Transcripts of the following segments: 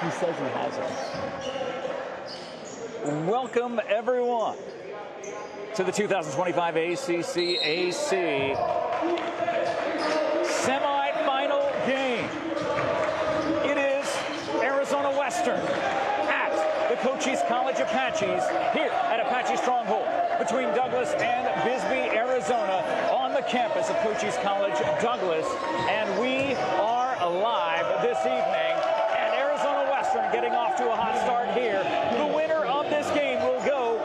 He says he hasn't. Welcome, everyone, to the 2025 ACC AC semi-final game. It is Arizona Western at the Cochise College Apaches here at Apache Stronghold between Douglas and Bisbee, Arizona, on the campus of Cochise College, Douglas. And we are live this evening, and Arizona Western getting off to a hot start here. The winner of this game will go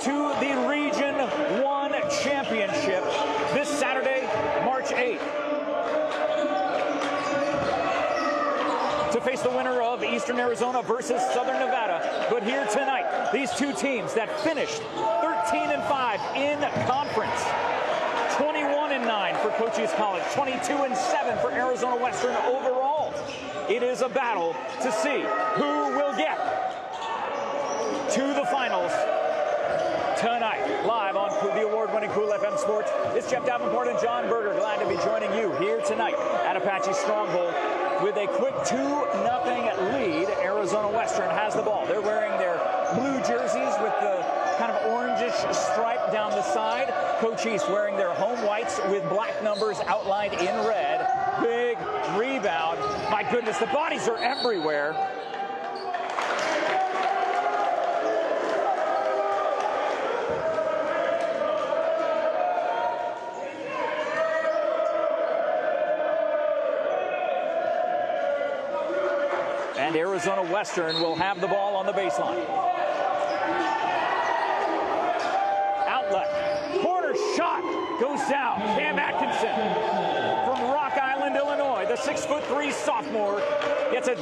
to the Region 1 Championship this Saturday, March 8th. To face the winner of Eastern Arizona versus Southern Nevada. But here tonight, these two teams that finished 13-5 in conference. 21-9 for Cochise College, 22-7 for Arizona Western overall. It is a battle to see who will get to the finals tonight. Live on the award-winning Cool FM Sports, it's Jeff Davenport and John Berger. Glad to be joining you here tonight at Apache Stronghold. With a quick 2-0 lead, Arizona Western has the ball. They're wearing their blue jerseys with the kind of orangish stripe down the side. Cochise wearing their home whites with black numbers outlined in red. Big rebound. My goodness, the bodies are everywhere. And Arizona Western will have the ball on the baseline. Outlet. Corner shot goes down. Cam Atkinson from Rock Island, Illinois. The 6'3" sophomore gets a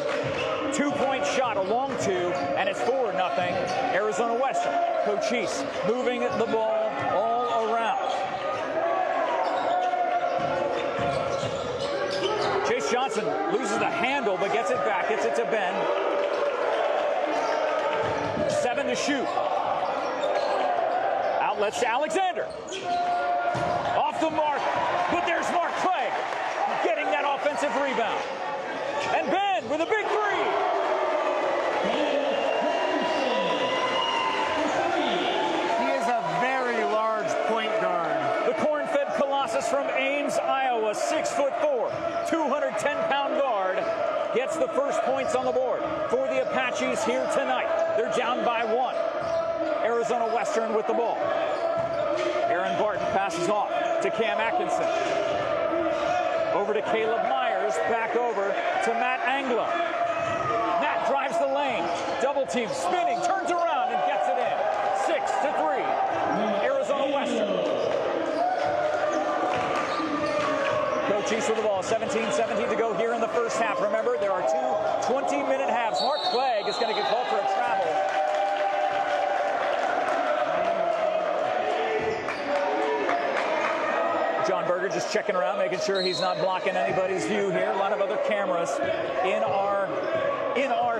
two-point shot, a long two, and it's 4-0. Arizona Western. Cochise moving the ball all around. Chase Johnson loses the handle, but gets it back. Gets it to Ben. 7 to shoot. Outlets to Alexander. Off the mark, but there's Mark Clegg getting that offensive rebound. And Ben with a big three. He is a very large point guard. The corn-fed Colossus from Ames, Iowa, 6'4", 210-pound guard, gets the first points on the board for the Apaches here tonight. They're down by 1. Arizona Western with the ball. Aaron Barton passes off to Cam Atkinson. Over to Caleb Myers, back over to Matt Anglo. Matt drives the lane, double team, spinning, turns around and gets it in. 6-3, Arizona Western. Cochise with the ball, 17-17 to go here in the first half. Remember, there are 2 20-minute halves. Mark Clegg is going to get called for a travel. John Berger just checking around, making sure he's not blocking anybody's view here. A lot of other cameras in our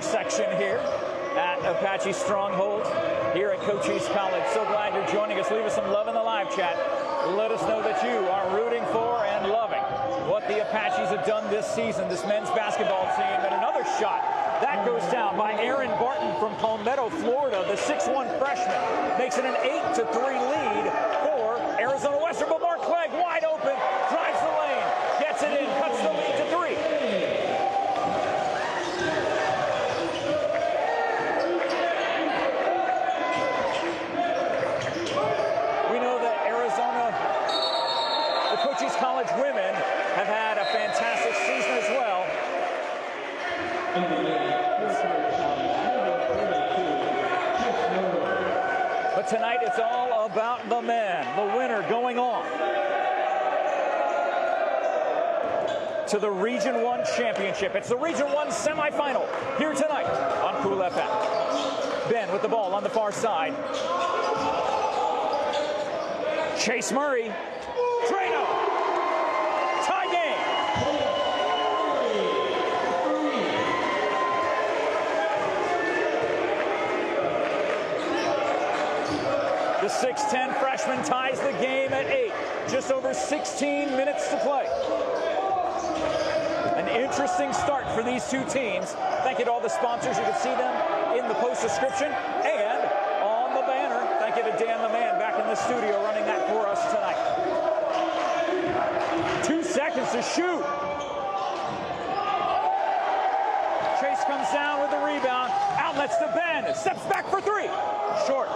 section here at Apache Stronghold here at Cochise College. So glad you're joining us. Leave us some love in the live chat. Let us know that you are rooting for and loving what the Apaches have done this season, this men's basketball team. And another shot that goes down by Aaron Barton from Palmetto, Florida. The 6'1" freshman makes it an 8-3 lead for Arizona Western. But Mark Clegg wide open, drives the lane, gets it in, cuts the lead to 3. We know that Arizona, the Cochise College women, have had a fantastic season as well. But tonight it's all about the men. The winner going on to the Region 1 Championship. It's the Region 1 semifinal here tonight on Cool FM. Ben with the ball on the far side. Chase Murray. Trano. Tie game. The 6'10" freshman ties the game at 8. Just over 16 minutes to play. An interesting start for these two teams. Thank you to all the sponsors. You can see them in the post description and on the banner. Thank you to Dan the Man back in the studio running that for us tonight. 2 seconds to shoot. Chase comes down with the rebound. Outlets to Ben. Steps back for three. Short.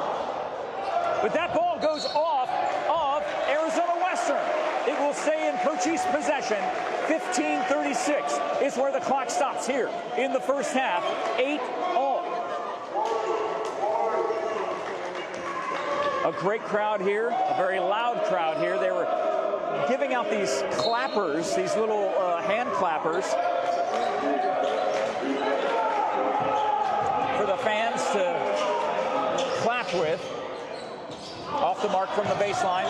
But that ball goes off of Arizona Western. It will stay in Cochise possession. 15:36 is where the clock stops here in the first half. 8-all. A great crowd here, a very loud crowd here. They were giving out these clappers, these little hand clappers for the fans to clap with. Off the mark from the baseline.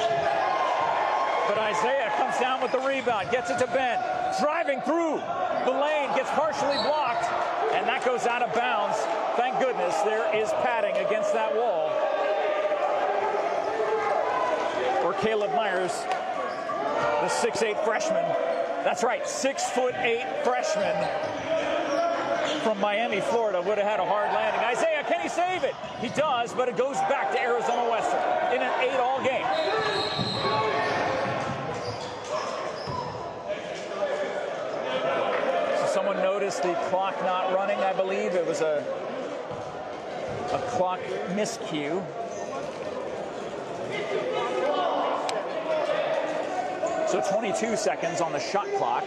But Isaiah comes down with the rebound, gets it to Ben. Driving through the lane, gets partially blocked, and that goes out of bounds. Thank goodness there is padding against that wall. Or Caleb Myers, the 6'8" freshman. That's right, 6'8" freshman from Miami, Florida, would have had a hard landing. Isaiah, can he save it? He does, but it goes back to Arizona Western in an 8-all game. So someone noticed the clock not running, I believe. It was a clock miscue. So 22 seconds on the shot clock.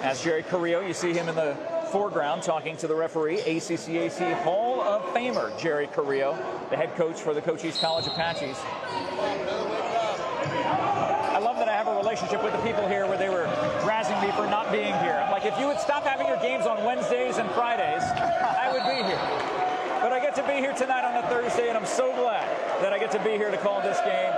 As Jerry Carrillo, you see him in the foreground talking to the referee, ACCAC Hall of Famer Jerry Carrillo, the head coach for the Cochise College Apaches. I love that I have a relationship with the people here where they were razzing me for not being here. I'm like, if you would stop having your games on Wednesdays and Fridays, I would be here. But I get to be here tonight on a Thursday, and I'm so glad that I get to be here to call this game.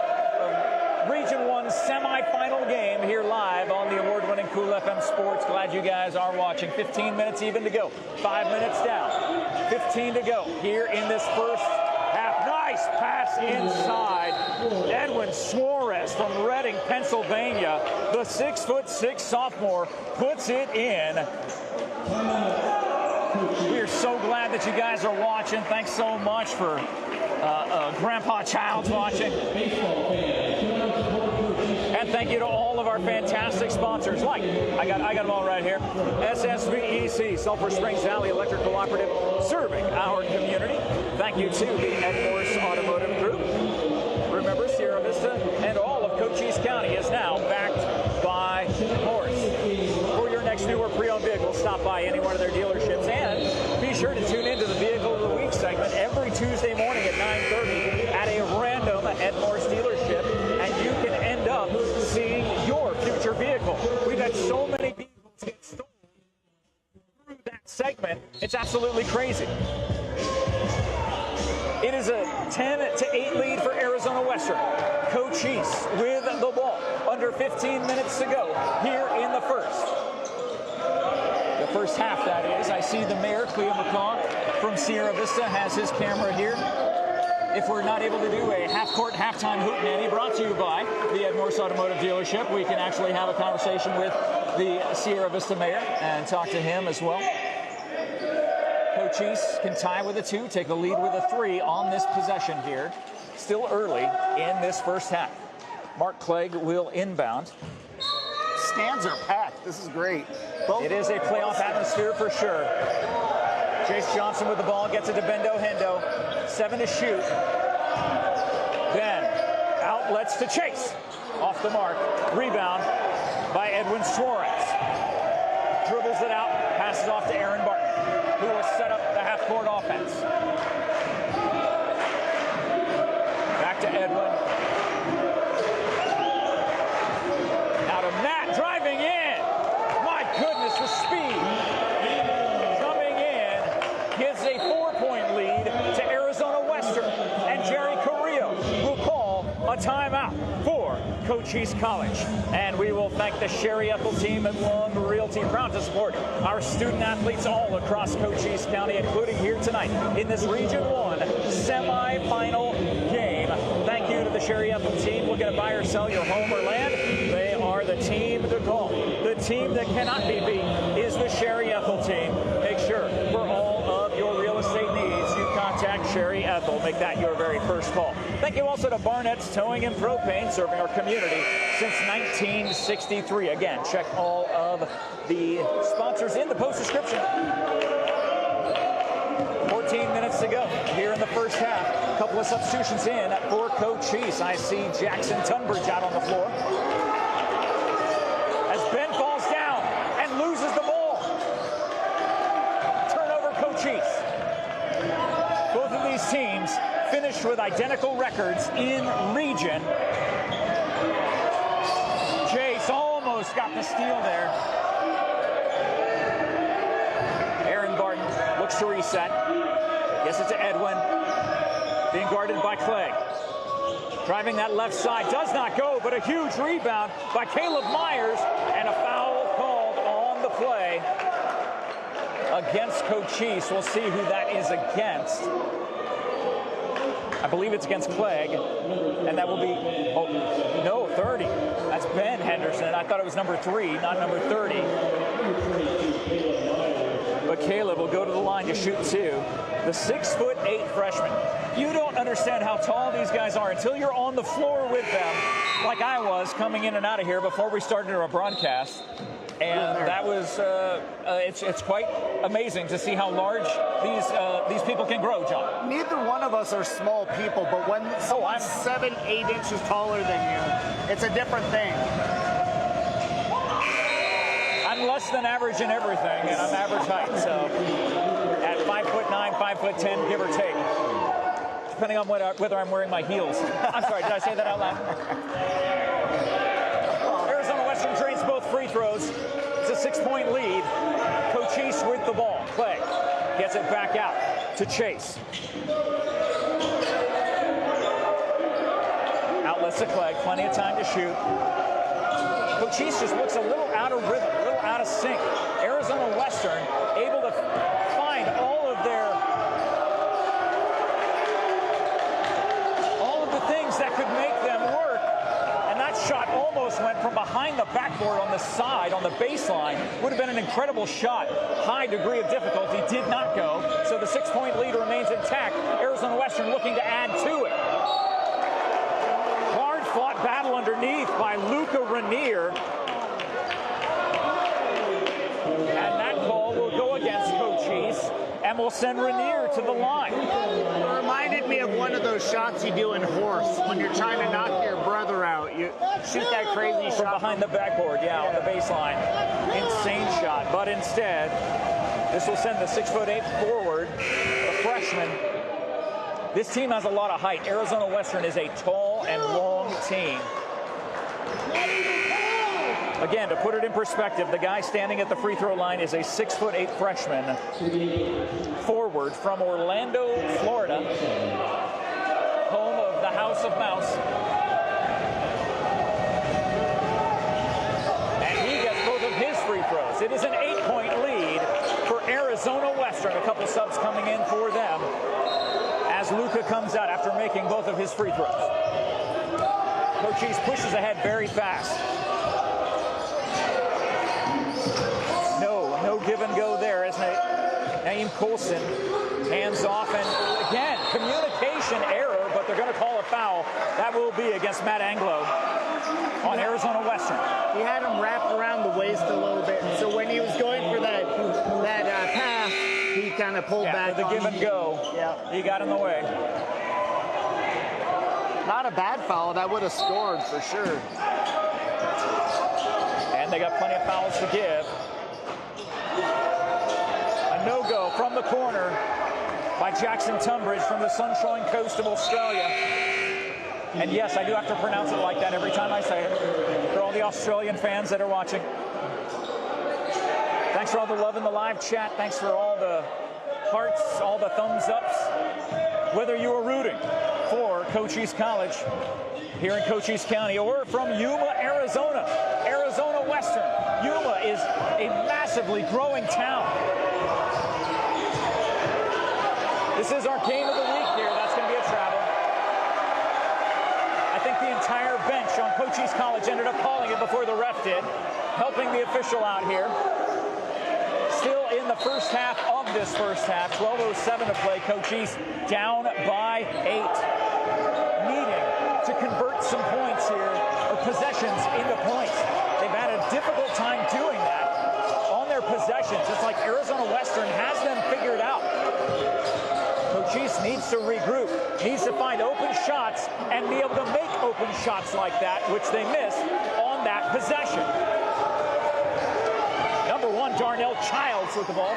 Region 1 semifinal game here live on the award-winning Cool FM Sports. Glad you guys are watching. 15 minutes even to go. 5 minutes down. 15 to go here in this first half. Nice pass inside. Edwin Suarez from Reading, Pennsylvania. The 6'6" sophomore puts it in. We are so glad that you guys are watching. Thanks so much for Grandpa Childs watching. And thank you to all of our fantastic sponsors, like, I got them all right here. SSVEC, Sulphur Springs Valley Electric Cooperative, serving our community. Thank you to the MORSE Automotive Group. Remember, Sierra Vista and all of Cochise County is now backed by MORSE. For your next new or pre-owned vehicle, stop by any one of their dealerships, and be sure to tune into the Vehicle of the Week segment every Tuesday morning at 9:30 at a random at MORSE dealership, and you can end up seeing your future vehicle. We've had so many vehicles get stolen through that segment. It's absolutely crazy. It is a 10-8 lead for Arizona Western. Cochise with the ball. Under 15 minutes to go here in the first. The first half, that is. I see the mayor, Cleo McCaw, from Sierra Vista, has his camera here. If we're not able to do a half-court halftime hootenanny brought to you by the MORSE Automotive Dealership, we can actually have a conversation with the Sierra Vista mayor and talk to him as well. Cochise can tie with a 2, take the lead with a 3 on this possession here. Still early in this first half. Mark Clegg will inbound. Stands are packed. This is great. It is a playoff atmosphere for sure. Chase Johnson with the ball, gets it to Bendo Hendo. 7 to shoot. Then outlets to Chase. Off the mark. Rebound by Edwin Suarez. Dribbles it out, passes off to Aaron Barton, who will set up the half-court offense. Back to Edwin. Now to Matt, driving in. My goodness, the speed. Coming in, gives a 4-point lead to Arizona Western. And Jerry Carrillo will call a timeout for Cochise College. And we will thank the Sherry EHTELL team at Long Realty, proud to support our student athletes all across Cochise County, including here tonight in this Region 1 semifinal game. Thank you to the Sherry EHTELL team. Looking to buy or sell your home or land? They are the team to call. The team that cannot be beat is the Sherry Ethel team. Make sure for all of your real estate needs, you contact Sherry Ethel. Make that your very first call. Thank you also to Barnett's Towing and Propane, serving our community since 1963. Again, check all of the sponsors in the post description. 14 minutes to go here in the first half. A couple of substitutions in for Cochise. I see Jackson Tunbridge out on the floor. As Ben falls down and loses the ball. Turnover Cochise. Both of these teams finished with identical records in region. Chase almost got the steal there. Aaron Barton looks to reset. Gets it to Edwin. Being guarded by Clegg. Driving that left side. Does not go, but a huge rebound by Caleb Myers. And a foul called on the play against Cochise. We'll see who that is against. I believe it's against Clegg. And that will be, oh, no, 30. That's Ben Henderson. I thought it was number 3, not number 30. But Caleb will go to the line to shoot 2. The 6'8" freshman. You don't understand how tall these guys are until you're on the floor with them, like I was coming in and out of here before we started our broadcast. And that was, it's quite amazing to see how large these people can grow, John. Neither one of us are small people, but when someone's 7, 8 inches taller than you, it's a different thing. I'm less than average in everything, and I'm average height, so at 5'9", 5'10", give or take, depending on whether I'm wearing my heels. I'm sorry, did I say that out loud? Arizona Western drains both free throws. It's a 6-point lead. Cochise with the ball. Clegg gets it back out to Chase. Outlets to Clegg, plenty of time to shoot. Cochise just looks a little out of rhythm, a little out of sync. Arizona Western able to find all of the things that could make them work. And that shot almost went from behind the backboard on the side, on the baseline. Would have been an incredible shot. High degree of difficulty, did not go. So the 6-point lead remains intact. Arizona Western looking to add to it. Hard-fought battle underneath by Luca Rainier. And that call will go against Cochise and will send Rainier to the line. It reminded me of one of those shots you do in horse when you're trying to knock your brother out. You shoot that crazy From shot behind the backboard, on the baseline. Insane shot. But instead, this will send the 6'8" forward, the freshman. This team has a lot of height. Arizona Western is a tall and long team. Again, to put it in perspective, the guy standing at the free throw line is a 6'8" freshman forward from Orlando, Florida, home of the House of Mouse. And he gets both of his free throws. It is an 8-point lead for Arizona Western. A couple subs coming in for them as Luca comes out after making both of his free throws. Cochise pushes ahead very fast. No give and go there, isn't it? Naeem Coulson hands off, and again, communication error, but they're going to call a foul. That will be against Matt Anglo on Arizona Western. He had him wrapped around the waist a little bit, so when he was going for that pass, he kind of pulled back. The give and go. Yeah, he got in the way. Not a bad foul. That would have scored for sure. And they got plenty of fouls to give. A no-go from the corner by Jackson Tunbridge from the Sunshine Coast of Australia. And yes, I do have to pronounce it like that every time I say it. For all the Australian fans that are watching. Thanks for all the love in the live chat. Thanks for all the hearts, all the thumbs ups. Whether you are rooting for Cochise College here in Cochise County or from Yuma, Arizona, Arizona Western. Yuma is a massively growing town. This is our game of the week here. That's going to be a travel. I think the entire bench on Cochise College ended up calling it before the ref did. helping the official out here. Still in the first half of this first half, 12:07 to play. Cochise down by 8. Needing to convert some points here, or possessions into points. They've had a difficult time doing that on their possessions. It's like Arizona Western has them figured out. Cochise needs to regroup, needs to find open shots and be able to make open shots like that, which they missed on that possession. Number 1, Darnell Childs with the ball.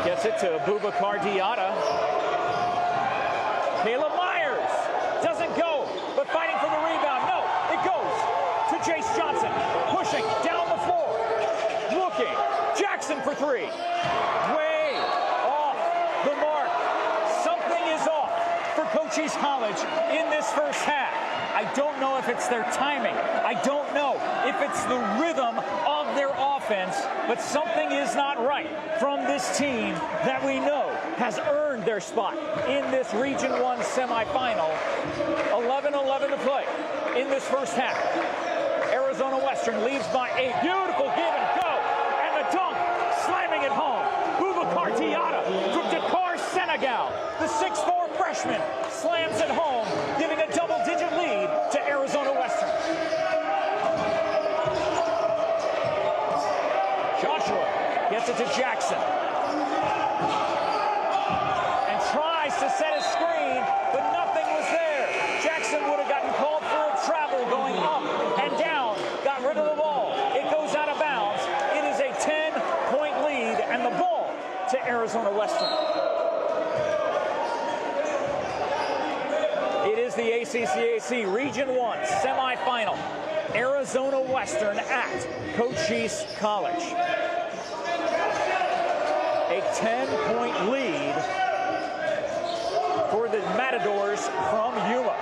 Gets it to Boubacar Diatta. Caleb Myers doesn't go, but fighting for the rebound. No, it goes to Jace Johnson, pushing down the floor. Looking, Jackson for 3. Way off the mark. Something is off for Cochise College in this first half. I don't know if it's their timing. I don't know if it's the rhythm of their offense, but something is not right from this team that we know has earned their spot in this Region 1 semifinal. 11:11 to play in this first half. Arizona Western leads by 8. Beautiful give and go, and the dunk, slamming it home. Boubacar Diatta from Dakar, Senegal. The 6'4" freshman slams it home, giving a double-digit lead to Arizona Western. Joshua gets it to Jackson. And tries to set a screen, but nothing was there. Jackson would have gotten called for a travel going up and down. Got rid of the ball. It goes out of bounds. It is a 10-point lead, and the ball to Arizona Western. It is the ACCAC Region 1 semifinal. Arizona Western at Cochise College. A 10-point lead for the Matadors from Yuma.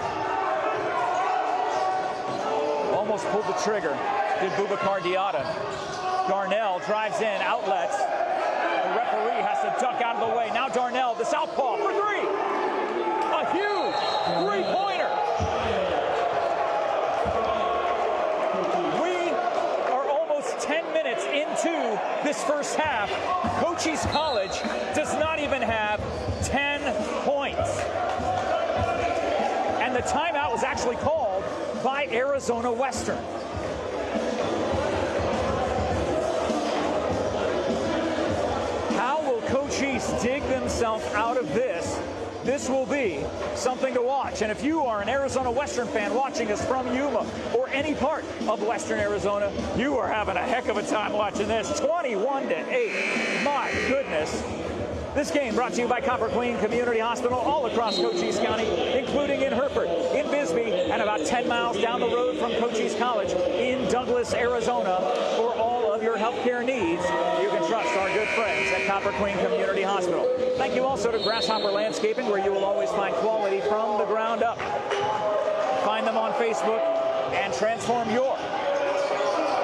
Almost pulled the trigger, did Boubacar Diatta. Darnell drives in, outlets. The referee has to duck out of the way. Now Darnell, the southpaw for 3. A huge three-pointer. We are almost 10 minutes into this first half. Cochise College does not even have 10 points. And the timeout was actually called by Arizona Western. How will Cochise dig themselves out of this? This will be something to watch. And if you are an Arizona Western fan watching us from Yuma or any part of Western Arizona, you are having a heck of a time watching this. 21-8. My goodness. This game brought to you by Copper Queen Community Hospital all across Cochise County, including in Hereford, in Bisbee, and about 10 miles down the road from Cochise College in Douglas, Arizona. For all of your healthcare needs, you can trust our good friends at Copper Queen Community Hospital. Thank you also to Grasshopper Landscaping, where you will always find quality from the ground up. Find them on Facebook and transform your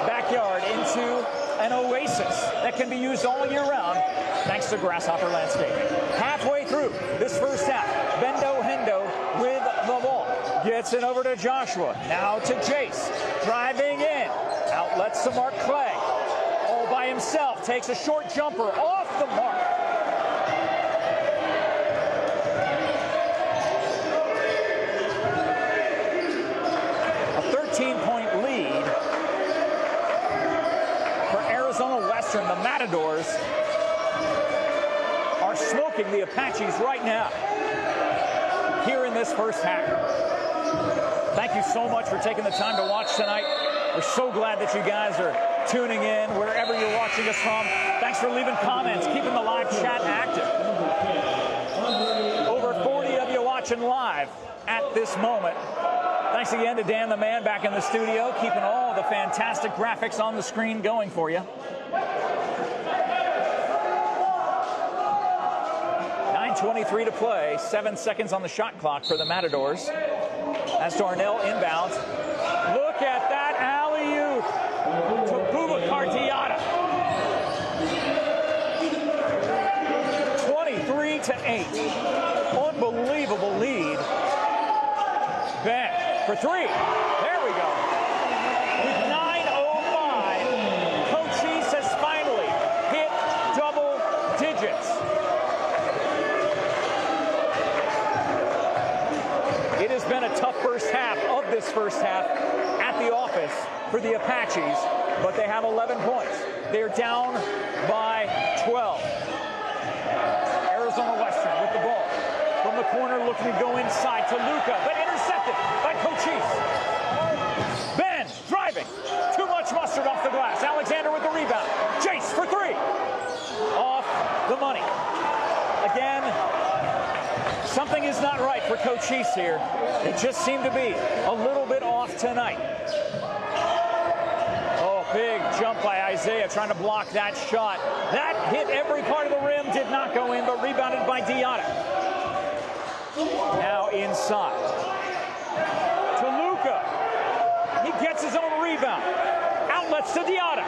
backyard into an oasis that can be used all year round, thanks to Grasshopper Landscaping. Halfway through this first half, Bendo Hendo with the ball. Gets it over to Joshua. Now to Jace. Driving in. Outlets to Mark Clay. All by himself. Takes a short jumper off the mark. A 13-point lead for Arizona Western. The Matadors are smoking the Apaches right now here in this first half. Thank you so much for taking the time to watch tonight. We're so glad that you guys are tuning in wherever you're watching us from. Thanks for leaving comments, keeping the live chat active. Over 40 of you watching live at this moment. Thanks again to Dan the Man back in the studio, keeping all the fantastic graphics on the screen going for you. 9:23 to play, 7 seconds on the shot clock for the Matadors. As Darnell inbounds. Look at that alley-oop to Boubacar Diatta. 23-8. Unbelievable lead. Ben for three. There we go. With 9:05, Cochise has finally hit double digits. It has been a tough first half of this first half at the office for the Apaches, but they have 11 points. They're down by 12. Arizona Western with the ball. From the corner looking to go inside to Luca, but intercepted by Cochise. Ben driving. Too much mustard off the glass. Alexander with the rebound. Chase for three. Off the money. Again, something is not right for Cochise here. It just seemed to be a little bit off tonight. Oh, big jump by Isaiah trying to block that shot. That hit every part of the rim, did not go in, but rebounded by Diotta. Now inside to Luca. He gets his own rebound. Outlets to Diotta.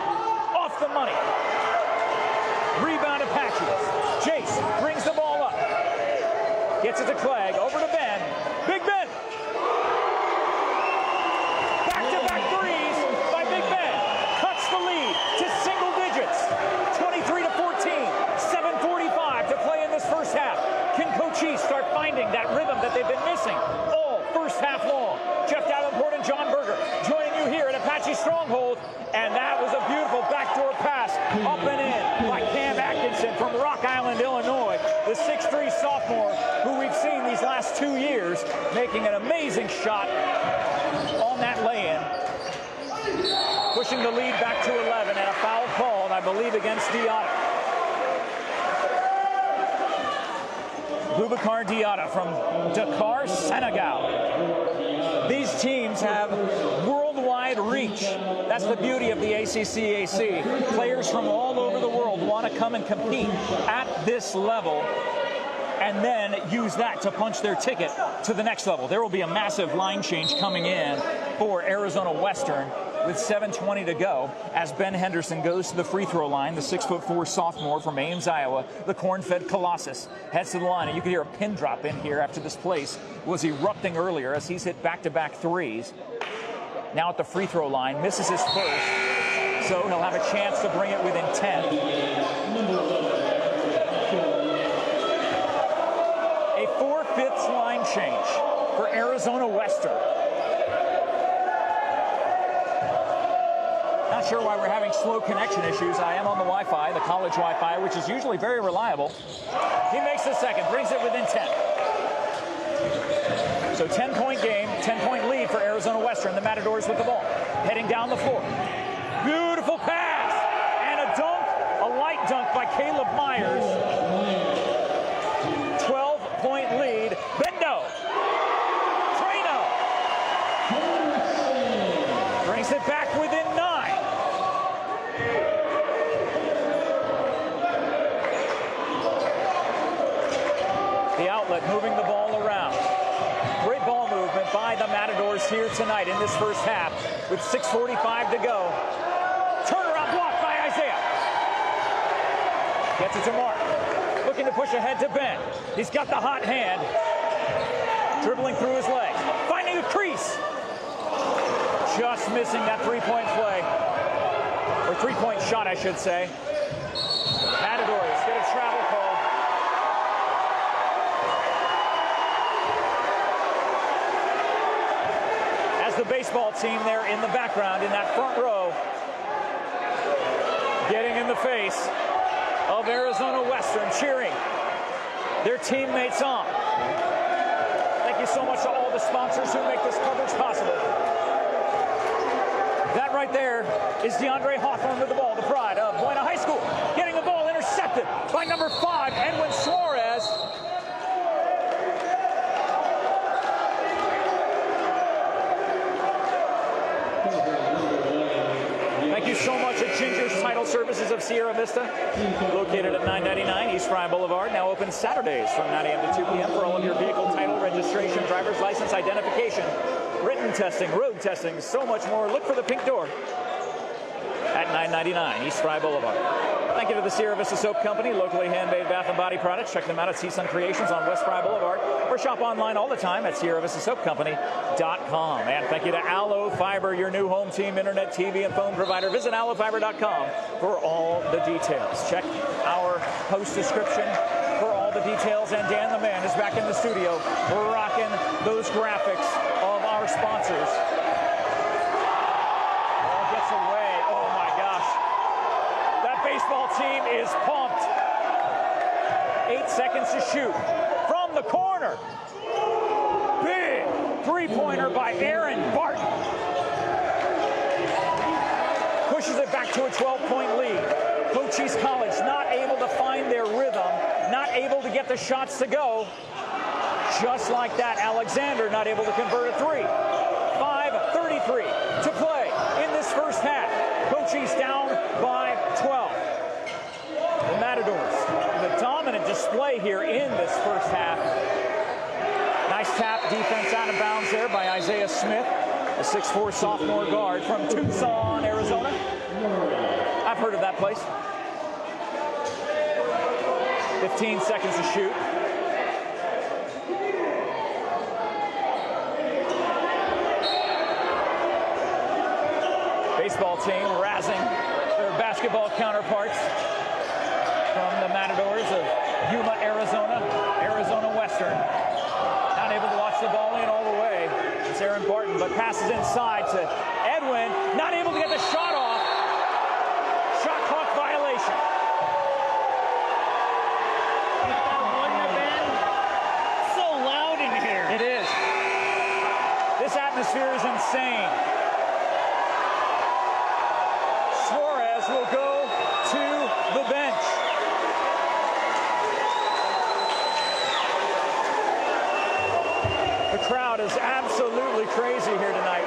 Off the money. Rebound Apaches. Chase brings the ball up. Gets it to Clegg. Over to Ben. Big Ben. Back-to-back threes by Big Ben. Cuts the lead to single digits. 23-14. 7:45 to play in this first half. Can Cochise start finding that rhythm that they've been missing all first half long? Jeff Davenport and John Berger joining you here at Apache Stronghold. And that was a beautiful backdoor pass up and in by Cam Atkinson from Rock Island, Illinois. The 6'3 sophomore who we've seen these last 2 years making an amazing shot on that lay-in. Pushing the lead back to 11 and a foul called, I believe, against Diotta. Boubacar Diotta from Dakar, Senegal. These teams have worldwide reach. That's the beauty of the ACCAC. Players from all over the world want to come and compete at this level and then use that to punch their ticket to the next level. There will be a massive line change coming in for Arizona Western with 7:20 to go as Ben Henderson goes to the free throw line. The 6'4" sophomore from Ames, Iowa, the corn-fed Colossus, heads to the line. And you can hear a pin drop in here after this place was erupting earlier as he's hit back-to-back threes. Now at the free throw line, misses his first, so he'll have a chance to bring it within 10. A 4/5 line change for Arizona Western. Not sure why we're having slow connection issues. I am on the Wi-Fi, the college Wi-Fi, which is usually very reliable. He makes the second, brings it within 10. So 10-point game, 10-point lead for Arizona Western. The Matadors with the ball, heading down the floor. Beautiful pass, and a dunk, a light dunk by Caleb Myers. 12-point lead, Bendo. Trano brings it back within 9. The outlet moving the ball around. Great ball movement by the Matadors here tonight in this first half with 6:45 to go. Turnaround block by Isaiah. Gets it to Mark. Looking to push ahead to Ben. He's got the hot hand. Dribbling through his legs. Finding a crease. Just missing that three-point play. Or three-point shot, I should say. Matadors get a travel call. The baseball team there in the background in that front row getting in the face of Arizona Western, cheering their teammates on. Thank you so much to all the sponsors who make this coverage possible. That right there is DeAndre Hawthorne with the ball, the pride of Buena High School, getting the ball intercepted by number 5, Edwin Suarez. Thank you so much at Ginger's Title Services of Sierra Vista, located at 999 East Bryan Boulevard, now open Saturdays from 9 a.m. to 2 p.m. for all of your vehicle title, registration, driver's license identification, written testing, road testing, so much more. Look for the pink door. at 999 East Fry Boulevard. Thank you to the Sierra Vista Soap Company, locally handmade bath and body products. Check them out at CSUN Creations on West Fry Boulevard, or shop online all the time at SierraVistaSoapCompany.com. And thank you to Allo Fiber, your new home team internet, TV, and phone provider. Visit allofiber.com for all the details. Check our post description for all the details. And Dan the Man is back in the studio. We're rocking those graphics of our sponsors. Ball gets away. Oh my gosh. That baseball team is pumped. 8 seconds to shoot from the corner. Big three-pointer by Aaron Barton. Pushes it back to a 12-point lead. Cochise College not able to find their rhythm, not able to get the shots to go. Just like that, Alexander not able to convert a three. 5:33 to play in this first half. Cochise down by 12. The Matadors, the dominant display here in this first half. Nice tap defense out of bounds there by Isaiah Smith, the 6'4" sophomore guard from Tucson, Arizona. I've heard of that place. 15 seconds to shoot. Baseball team razzing their basketball counterparts from the Matadors of Yuma, Arizona, Arizona Western. Not able to watch the ball in all the way. It's Aaron Barton, but passes inside to Edwin. Not able to get the shot off. Shot clock violation. That wouldn't have been so loud in here. It is. This atmosphere is insane. Suarez will go to the bench. The crowd is absolutely crazy here tonight.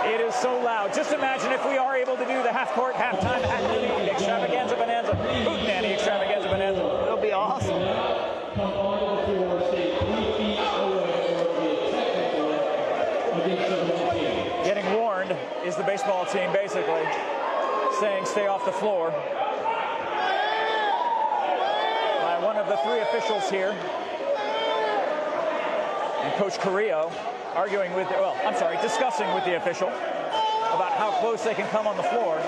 It is so loud. Just imagine if we are able to do the half-court, halftime, extravaganza bonanza, hootenanny extravaganza bonanza. It'll be awesome. Getting warned is the baseball team basically saying stay off the floor. By one of the three officials here. And Coach Carrillo arguing with, discussing with the official about how close they can come on the floor.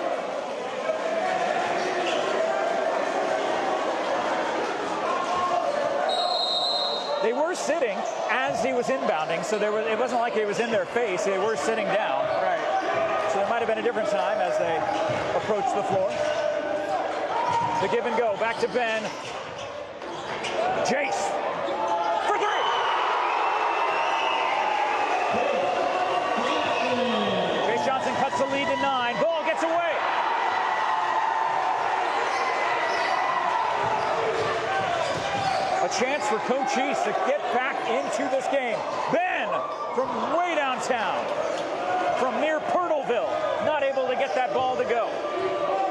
They were sitting as he was inbounding, so it wasn't like he was in their face. They were sitting down. Right. So there might have been a different time as they approached the floor. The give and go. Back to Ben. Jace. For three. Jace Johnson cuts the lead to 9. Ball gets away. A chance for Cochise to get back into this game. Ben from way downtown, from near Pirtleville, not able to get that ball to go.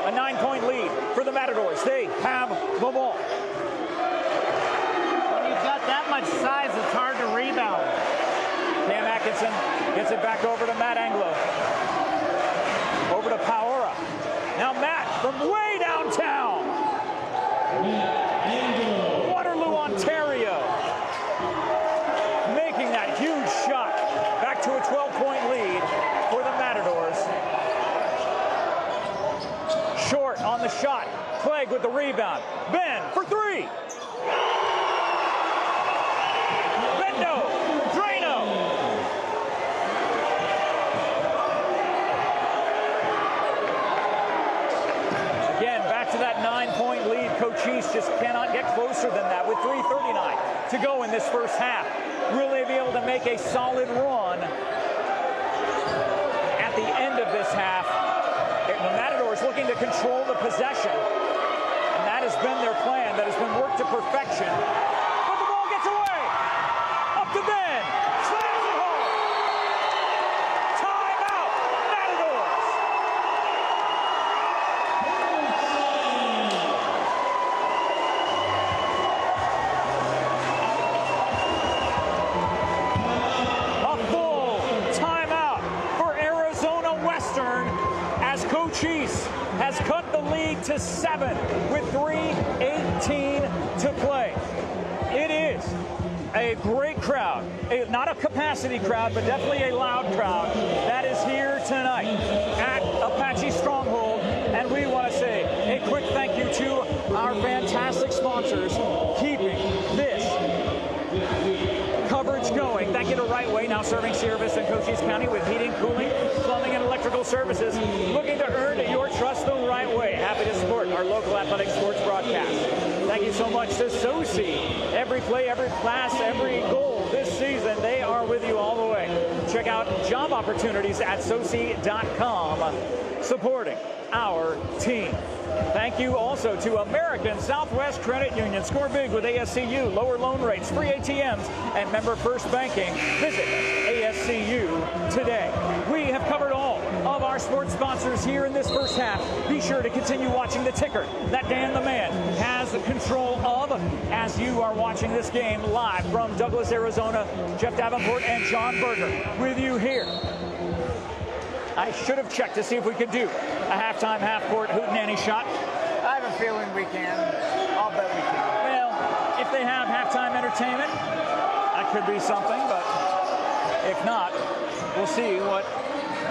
A 9-point lead for the Matadors. They have the ball. When you've got that much size, it's hard to rebound. Cam Atkinson gets it back over to Matt Anglo. Over to Paora. Now Matt from way downtown. Waterloo, Ontario. Making that huge shot. Back to a 12-point lead for the Matadors. Short on the shot. Clegg with the rebound. Ben for three. Bendo. Drano. Again, back to that 9-point lead. Cochise just cannot get closer than that with 3:39 to go in this first half. Will they be able to make a solid run at the end of this half? The Matadors looking to control the possession, and that has been their plan. That has been worked to perfection. But the ball gets away. Up to Ben. Slams it home. Timeout, Matadors. A full timeout for Arizona. Cochise has cut the lead to 7 with 3:18 to play. It is a great crowd, not a capacity crowd, but definitely a loud crowd that is here tonight at Apache Stronghold. And we want to say a quick thank you to our fantastic sponsors keeping this coverage going. Thank you to Right Way, now serving Sierra Vista and Cochise County with heating, cooling, plumbing, and electrical services. Looking to earn your trust the right way. Happy to support our local athletic sports broadcast. Thank you so much to SoC. Every play, every pass, every goal this season, they are with you all the way. Check out job opportunities at soc.com, supporting our team. Thank you also to American Southwest Credit Union. Score big with ASCU, lower loan rates, free ATMs, and member first banking. Visit ASCU today. We have covered all of our sports sponsors here in this first half. Be sure to continue watching the ticker that Dan the Man has the control of as you are watching this game live from Douglas, Arizona. Jeff Davenport and John Berger with you here. I should have checked to see if we could do a halftime, half-court hootenanny shot. I have a feeling we can. I'll bet we can. Well, if they have halftime entertainment, that could be something, but if not, we'll see what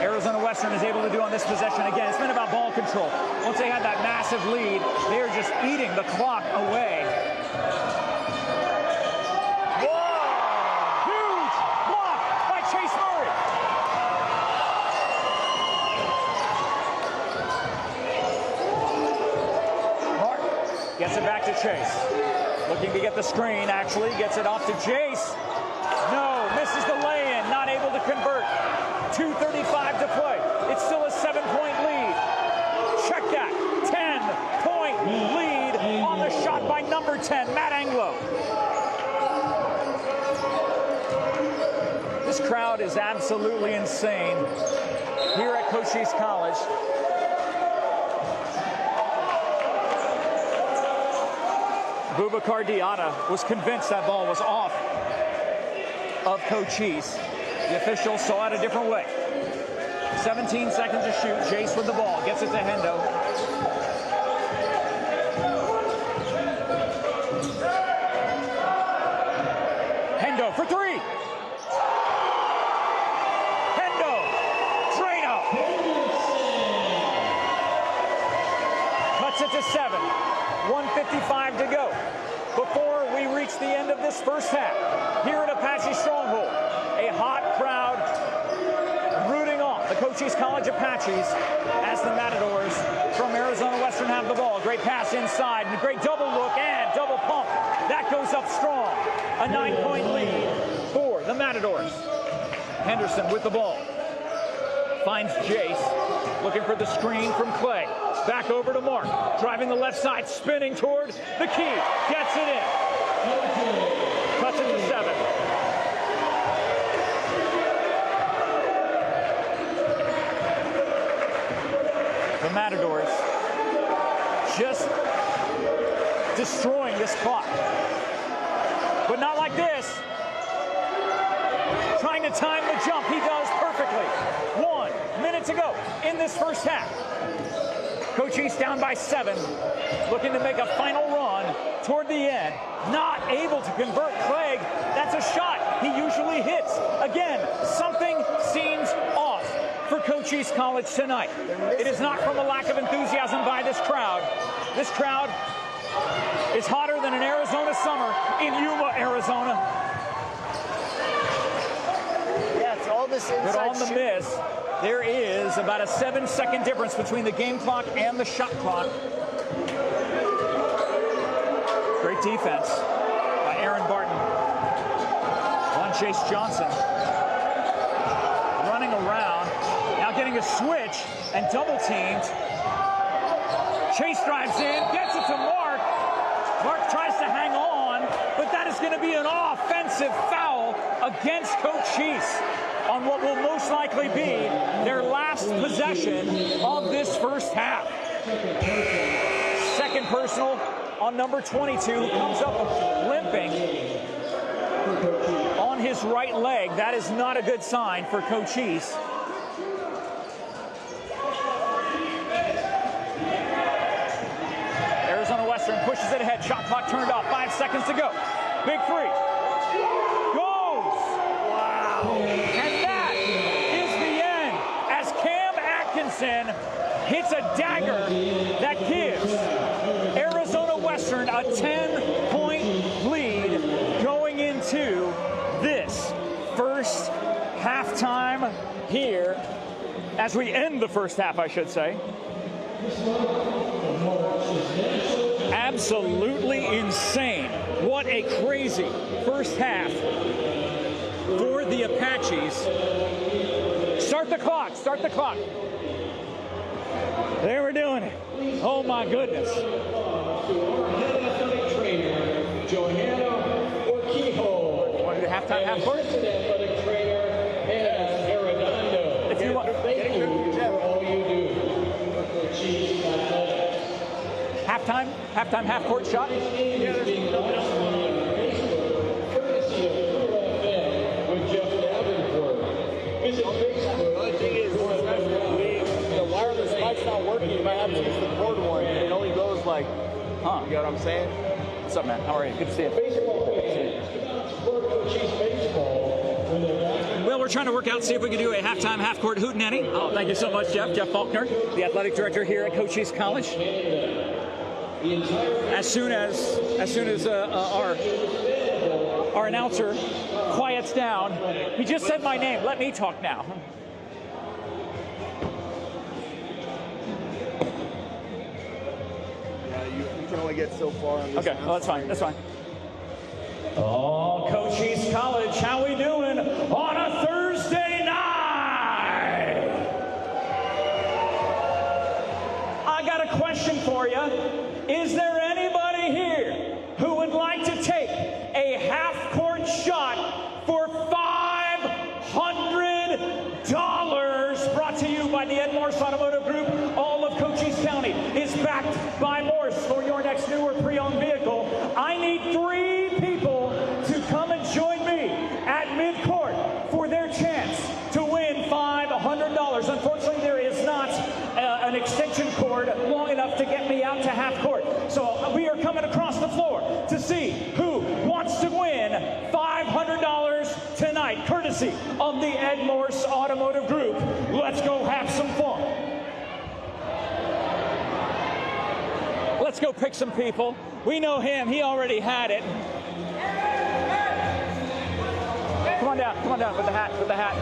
Arizona Western is able to do on this possession. Again, it's been about ball control. Once they had that massive lead, they're just eating the clock away. Gets it back to Chase. Looking to get the screen, actually. Gets it off to Jace. No, misses the lay-in. Not able to convert. 2:35 to play. It's still a 7-point lead. Check that. 10-point lead on the shot by number 10, Matt Anglo. This crowd is absolutely insane here at Cochise College. Boubacar Diatta was convinced that ball was off of Cochise. The officials saw it a different way. 17 seconds to shoot. Jace with the ball. Gets it to Hendo. Hendo for three. Hendo. Drano. Cuts it to 7. 1:55 to go before we reach the end of this first half. Here at Apache Stronghold, a hot crowd rooting on the Cochise College Apaches as the Matadors from Arizona Western have the ball. Great pass inside, and a great double look and double pump. That goes up strong. A 9-point lead for the Matadors. Henderson with the ball. Finds Jace, looking for the screen from Clay. Back over to Mark, driving the left side, spinning toward the key. Gets it in. Cuts it to 7. The Matadors just destroying this clock. But not like this. Trying to time the jump. He does perfectly. 1 minute to go in this first half. Cochise down by 7, looking to make a final run toward the end. Not able to convert. Craig, that's a shot he usually hits. Again, something seems off for Cochise College tonight. It is not from a lack of enthusiasm by this crowd. This crowd is hotter than an Arizona summer in Yuma, Arizona. Yeah, it's all this inside But on the shooting. miss, there is about a 7-second difference between the game clock and the shot clock. Great defense by Aaron Barton on Chase Johnson. Running around, now getting a switch and double teamed. Chase drives in, gets it to Mark. Mark tries to hang on, but that is going to be an offensive foul against Cochise on what will most likely be their last possession of this first half. Second personal on number 22, who comes up limping on his right leg. That is not a good sign for Cochise. pushes it ahead. Shot clock turned off. 5 seconds to go. Big three. Goes. Wow. And that is the end as Cam Atkinson hits a dagger that gives Arizona Western a 10-point lead going into this first halftime here, as we end the first half, I should say. Absolutely insane. What a crazy first half for the Apaches. Start the clock, start the clock. There we're doing it. Oh my goodness. Want to do halftime, half court? If you want. Halftime, half court shot. It's not working, you might have to use the cord one. It only goes like, huh? You know what I'm saying? What's up, man? How are you? Good to see you. Well, we're trying to work out, see if we can do a halftime, half-court hootenanny. Oh, thank you so much, Jeff. Jeff Faulkner, the athletic director here at Cochise College. As soon as our announcer quiets down, he just said my name. Let me talk now. You can only get so far on this. Okay, well, that's fine. That's fine. Oh, Cochise College, how we doing on a Thursday night? I got a question for you. Is there anybody here who would like to take a half-court shot for $500? Brought to you by the MORSE Automotive Group. All of Cochise County is backed by MORSE for your next new or pre-owned vehicle. I need 3 people to come and join me at midcourt for their chance to win $500. Unfortunately, there is not an extension cord long enough to get me out to half court. So we are coming across the floor to see who wants to win $500 tonight, courtesy of the MORSE Automotive Group. Let's go have some fun. Let's go pick some people. We know him. He already had it. Come on down with the hat,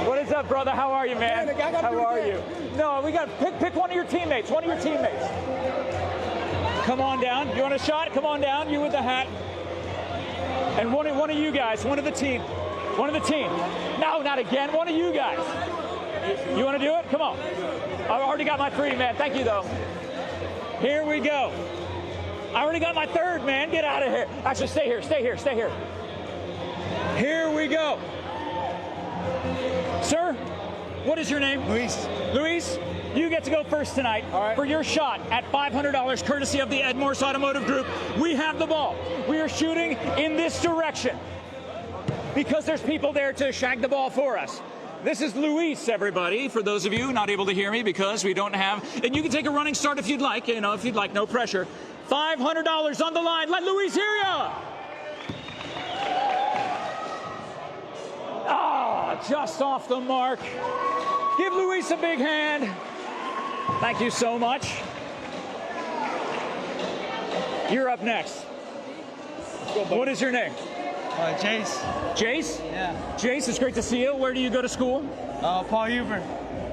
What is up, brother? How are you, man? How are you? No, we got pick one of your teammates. Come on down. You want a shot? Come on down. You with the hat. And one of you guys, one of the team. No, not again. One of you guys. You want to do it? Come on. I already got my 3, man. Thank you, though. Here we go. I already got my 3rd, man. Get out of here. Actually, stay here. Here we go. Sir, what is your name? Luis, you get to go first tonight for your shot at $500, courtesy of the MORSE Automotive Group. We have the ball. We are shooting in this direction because there's people there to shag the ball for us. This is Luis, everybody, for those of you not able to hear me because we don't have, and you can take a running start if you'd like, no pressure. $500 on the line. Let Luis hear ya. Ah, just off the mark. Give Luis a big hand. Thank you so much. You're up next. What is your name? Jace. Jace? Yeah. Jace, it's great to see you. Where do you go to school? Paul Huber.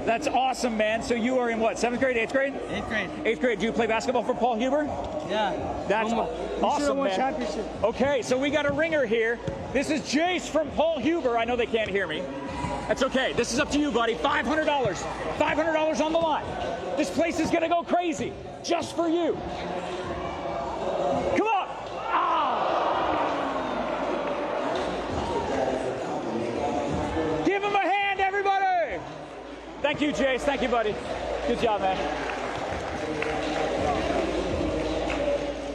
That's awesome, man. So you are in what, 7th grade, 8th grade? 8th grade. 8th grade. Do you play basketball for Paul Huber? Yeah. That's awesome, man. Championship. Okay, so we got a ringer here. This is Jace from Paul Huber. I know they can't hear me. That's okay. This is up to you, buddy. $500. $500 on the line. This place is going to go crazy just for you. Come on. Ah. Give him a hand, everybody. Thank you, Jace. Thank you, buddy. Good job, man.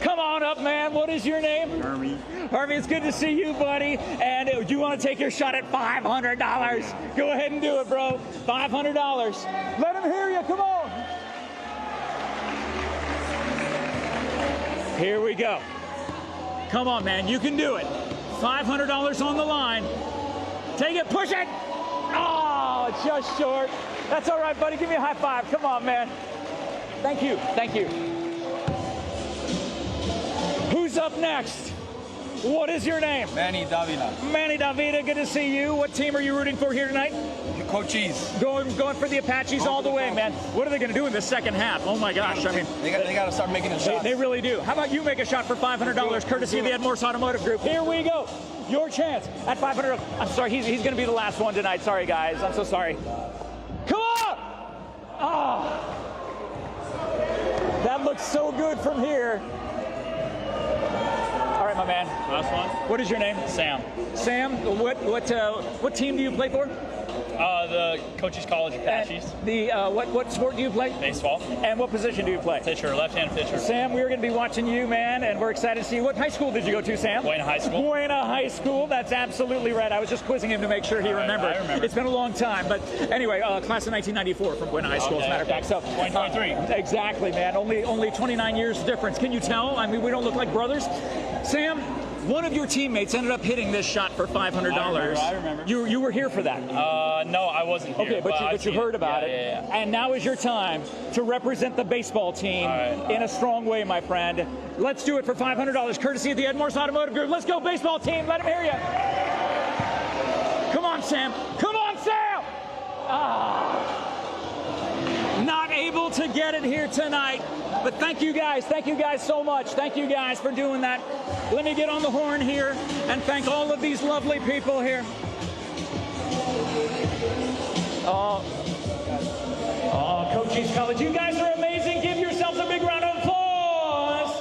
Come on up, man. What is your name? Hermie. Hermie, it's good to see you, buddy. And do you want to take your shot at $500? Go ahead and do it, bro. $500. Let him hear you. Come on. Here we go. Come on, man, you can do it. $500 on the line. Take it, push it. Oh, just short. That's all right, buddy. Give me a high five. Come on, man. Thank you. Thank you. Who's up next? What is your name? Manny Davila. Manny Davida, good to see you. What team are you rooting for here tonight? Cochise. Going for the Apaches all the way, man. What are they going to do in the second half? Oh my gosh, I mean, They got to start making the shots. they really do. How about you make a shot for $500, courtesy of the MORSE Automotive Group? Here we go. Your chance at $500. I'm sorry, he's going to be the last one tonight. Sorry, guys. I'm so sorry. Come on! Oh, that looks so good from here. All right, my man. Last one. What is your name? Sam. Sam. What team do you play for? The Cochise College Apaches. What sport do you play? Baseball. And what position do you play? Pitcher, left-hand pitcher. Sam, we're going to be watching you, man, and we're excited to see you. What high school did you go to, Sam? Buena High School. Buena High School. That's absolutely right. I was just quizzing him to make sure he remembered. I remember. It's been a long time, but anyway, class of 1994 from Buena High School, as a matter of fact. So 2023. Exactly, man. Only 29 years difference. Can you tell? I mean, we don't look like brothers. Sam, one of your teammates ended up hitting this shot for $500. I remember. You were here for that. No, I wasn't here. Okay, but you heard about it. Yeah. And now is your time to represent the baseball team in a strong way, my friend. Let's do it for $500, courtesy of the MORSE Automotive Group. Let's go, baseball team. Let him hear you. Come on, Sam. Come on, Sam! Not able to get it here tonight. But thank you guys so much. Thank you guys for doing that. Let me get on the horn here and thank all of these lovely people here. Cochise College, you guys are amazing. Give yourselves a big round of applause.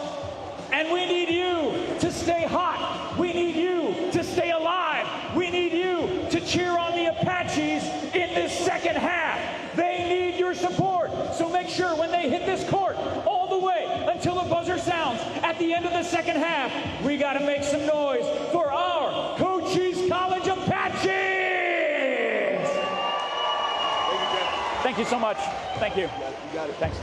And we need you to stay hot. We need you to stay alive. We need you to cheer on the Apaches in this second half. They need your support. So make sure when they hit this court all the way until the buzzer sounds at the end of the second half, we got to make some noise for our Cochise College Apaches. Thank you so much. Thank you. You got it. Thanks.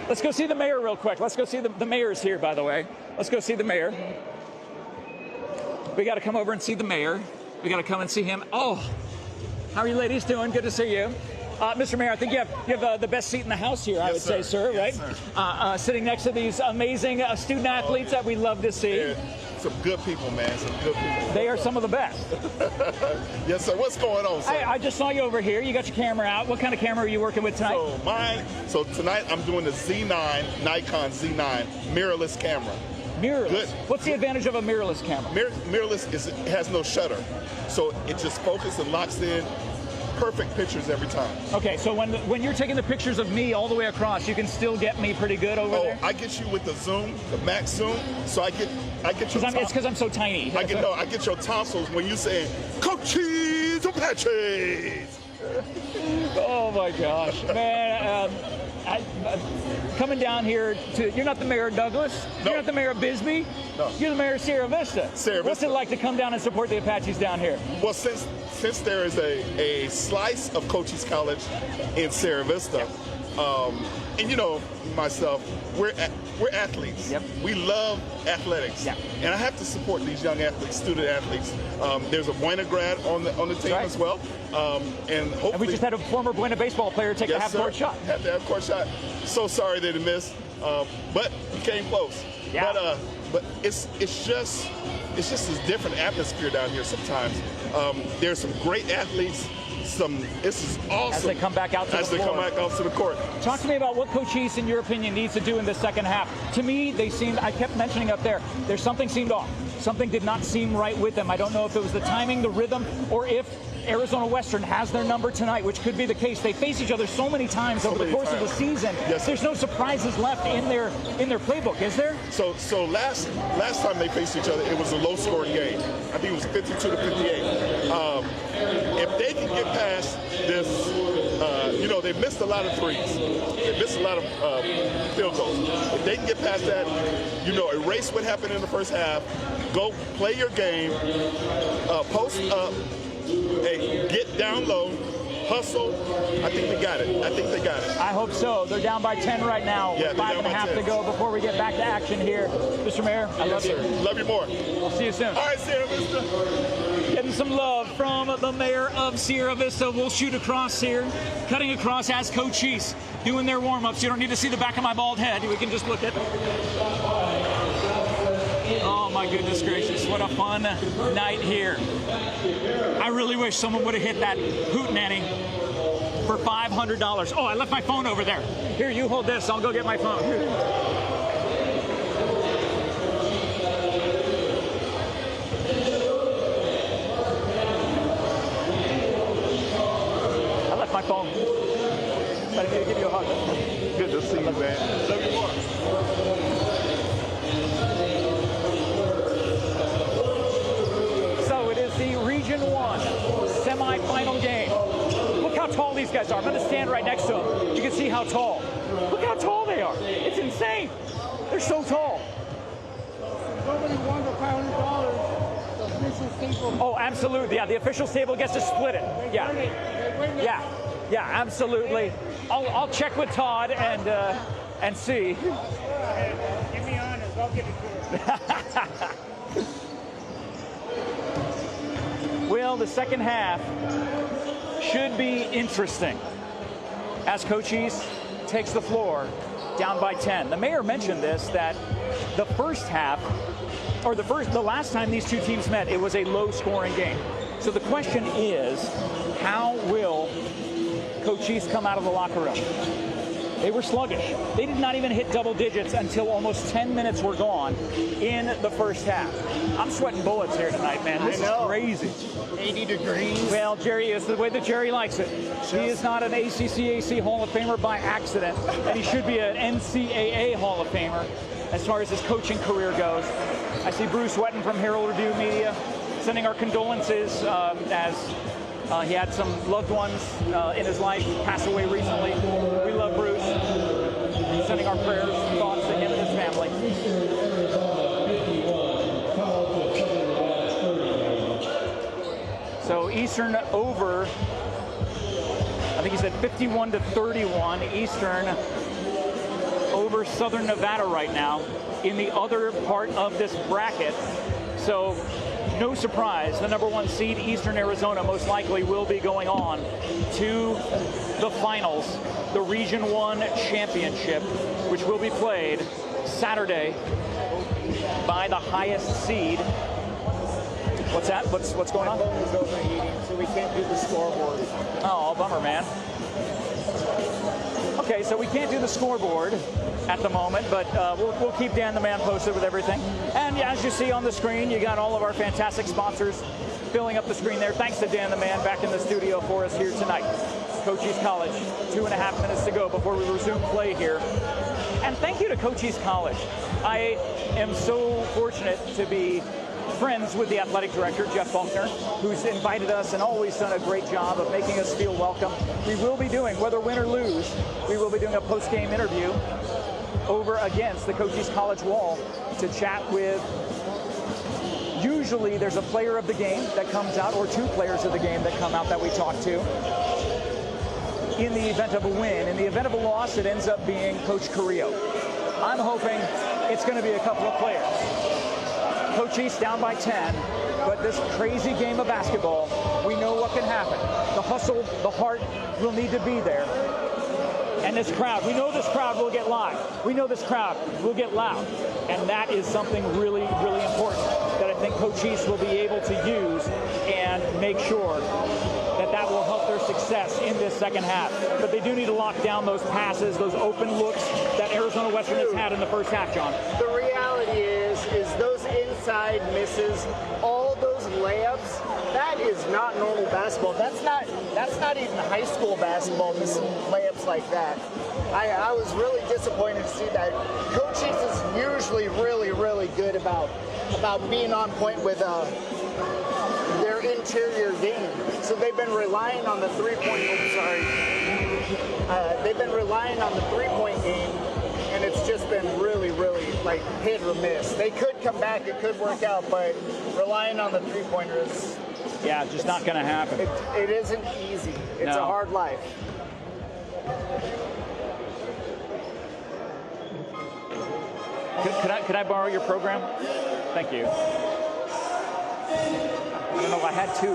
Let's go see the mayor real quick. Let's go see the mayor's here, by the way. Let's go see the mayor. We got to come over and see the mayor. We got to come and see him. Oh, how are you ladies doing? Good to see you. Mr. Mayor, I think you have the best seat in the house here, I would say, sir, right? Sir. Sitting next to these amazing student athletes that we love to see. Yeah, some good people, man. Some good people. They are some of the best. Yes, sir. What's going on, sir? I just saw you over here. You got your camera out. What kind of camera are you working with tonight? So tonight I'm doing the Z9, Nikon Z9 mirrorless camera. Mirrorless? Good. What's the advantage of a mirrorless camera? Mirrorless it has no shutter. So it just focuses and locks in. Perfect pictures every time. Okay, so when you're taking the pictures of me all the way across, you can still get me pretty good over there? I get you with the zoom, the max zoom, so I get your it's because I'm so tiny. I get your tonsils when you say, Cochise Apaches! Oh my gosh, man. Coming down here you're not the mayor of Douglas? No. You're not the mayor of Bisbee? No. You're the mayor of Sierra Vista. What's it like to come down and support the Apaches down here? Well, since there is a slice of Cochise College in Sierra Vista, and you know myself, we're athletes. Yep. We love athletics, and I have to support these young athletes, student athletes. There's a Buena grad on the team as well, and hopefully. And we just had a former Buena baseball player take a half-court shot. Had the half-court shot. So sorry they didn't miss, but we came close. Yeah. But it's just this different atmosphere down here sometimes. There's some great athletes. This is awesome. As they come back out to the floor. As they come back out to the court. Talk to me about what Cochise, in your opinion, needs to do in the second half. To me, I kept mentioning up there, something seemed off. Something did not seem right with them. I don't know if it was the timing, the rhythm, or if Arizona Western has their number tonight, which could be the case. They face each other so many times over the course of the season. Yes, there's no surprises left in their playbook, is there? So last time they faced each other, it was a low-scoring game. I think it was 52-58. If they can get past this, they missed a lot of threes. They missed a lot of field goals. If they can get past that, erase what happened in the first half, go play your game, post up, get down low, hustle, I think they got it. I think they got it. I hope so. They're down by 10 right now. Yeah, 5.5 to go before we get back to action here. Mr. Mayor, I love you. Love you more. We'll see you soon. All right, see you, Vista. Getting some love from the mayor of Sierra Vista. We'll shoot across here. Cutting across as Cochise doing their warm-ups. You don't need to see the back of my bald head. We can just look at. Oh my goodness gracious, what a fun night here. I really wish someone would have hit that hootenanny for $500. Oh, I left my phone over there. Here, you hold this. I'll go get my phone. I left my phone. But I need to give you a hug. Good to see you, man. Love you more. So it is the Region 1 semifinal game. Look how tall these guys are. I'm going to stand right next to them. You can see how tall. Look how tall they are. It's insane. They're so tall. Nobody won the $500. The official table. Oh, absolutely. Yeah, the official table gets to split it. Yeah. Yeah. Yeah, absolutely. I'll check with Todd and see. Give me honest. I'll give it to her. Well, the second half should be interesting as Cochise takes the floor down by 10. The mayor mentioned this, that the first half, or the last time these two teams met, it was a low-scoring game. So the question is, how will Cochise come out of the locker room? They were sluggish. They did not even hit double digits until almost 10 minutes were gone in the first half. I'm sweating bullets here tonight, man. This is crazy. 80 degrees. Well, Jerry is the way that Jerry likes it. He is not an ACCAC Hall of Famer by accident, and he should be an NCAA Hall of Famer as far as his coaching career goes. I see Bruce Wetton from Herald Review Media sending our condolences as he had some loved ones in his life pass away recently. We love Bruce. Sending our prayers and thoughts to him and his family. So Eastern over, I think he said 51-31. Eastern over Southern Nevada right now in the other part of this bracket. So no surprise, the number 1 seed, Eastern Arizona, most likely will be going on to the finals, the Region 1 Championship, which will be played Saturday by the highest seed. What's that? What's going on? My phone is overheating, so we can't do the scoreboard. Oh, bummer, man. Okay, so we can't do the scoreboard at the moment, but we'll keep Dan the Man posted with everything. And as you see on the screen, you got all of our fantastic sponsors filling up the screen there. Thanks to Dan the Man back in the studio for us here tonight. Cochise College, 2.5 minutes to go before we resume play here. And thank you to Cochise College. I am so fortunate to be friends with the athletic director, Jeff Faulkner, who's invited us and always done a great job of making us feel welcome. We will be doing, whether win or lose, we will be doing a post-game interview over against the Cochise College wall to chat with, usually there's a player of the game that comes out, or 2 players of the game that come out that we talk to. In the event of a win. In the event of a loss, it ends up being Coach Carrillo. I'm hoping it's going to be a couple of players. Cochise down by 10, but this crazy game of basketball, we know what can happen. The hustle, the heart will need to be there. And this crowd, we know this crowd will get live. We know this crowd will get loud. And that is something really, really important that I think Cochise will be able to use and make sure that will help their success in this second half. But they do need to lock down those passes, those open looks that Arizona Western has had in the first half, John. The reality is those inside misses, all those layups, that is not normal basketball. That's not even high school basketball, missing layups like that. I was really disappointed to see that. Cochise is usually really, really good about being on point with their interior game. So they've been relying on the three-point. They've been relying on the three-point game, and it's just been really, really like hit or miss. They could come back, it could work out, but relying on the three-pointer is Yeah, just not going to happen. It isn't easy. It's a hard life. Could I borrow your program? Thank you. I don't know, I had two,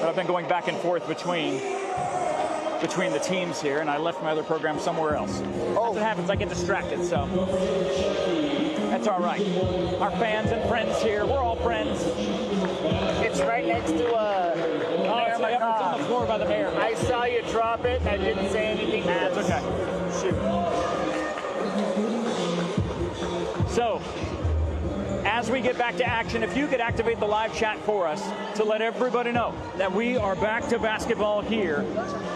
but I've been going back and forth between the teams here, and I left my other program somewhere else. Oh. As it happens, I get distracted, so that's all right. Our fans and friends here, we're all friends. It's right next to it's on the floor by the mayor. I saw you drop it, and I didn't say anything. That's okay. Shoot. So, as we get back to action, if you could activate the live chat for us to let everybody know that we are back to basketball here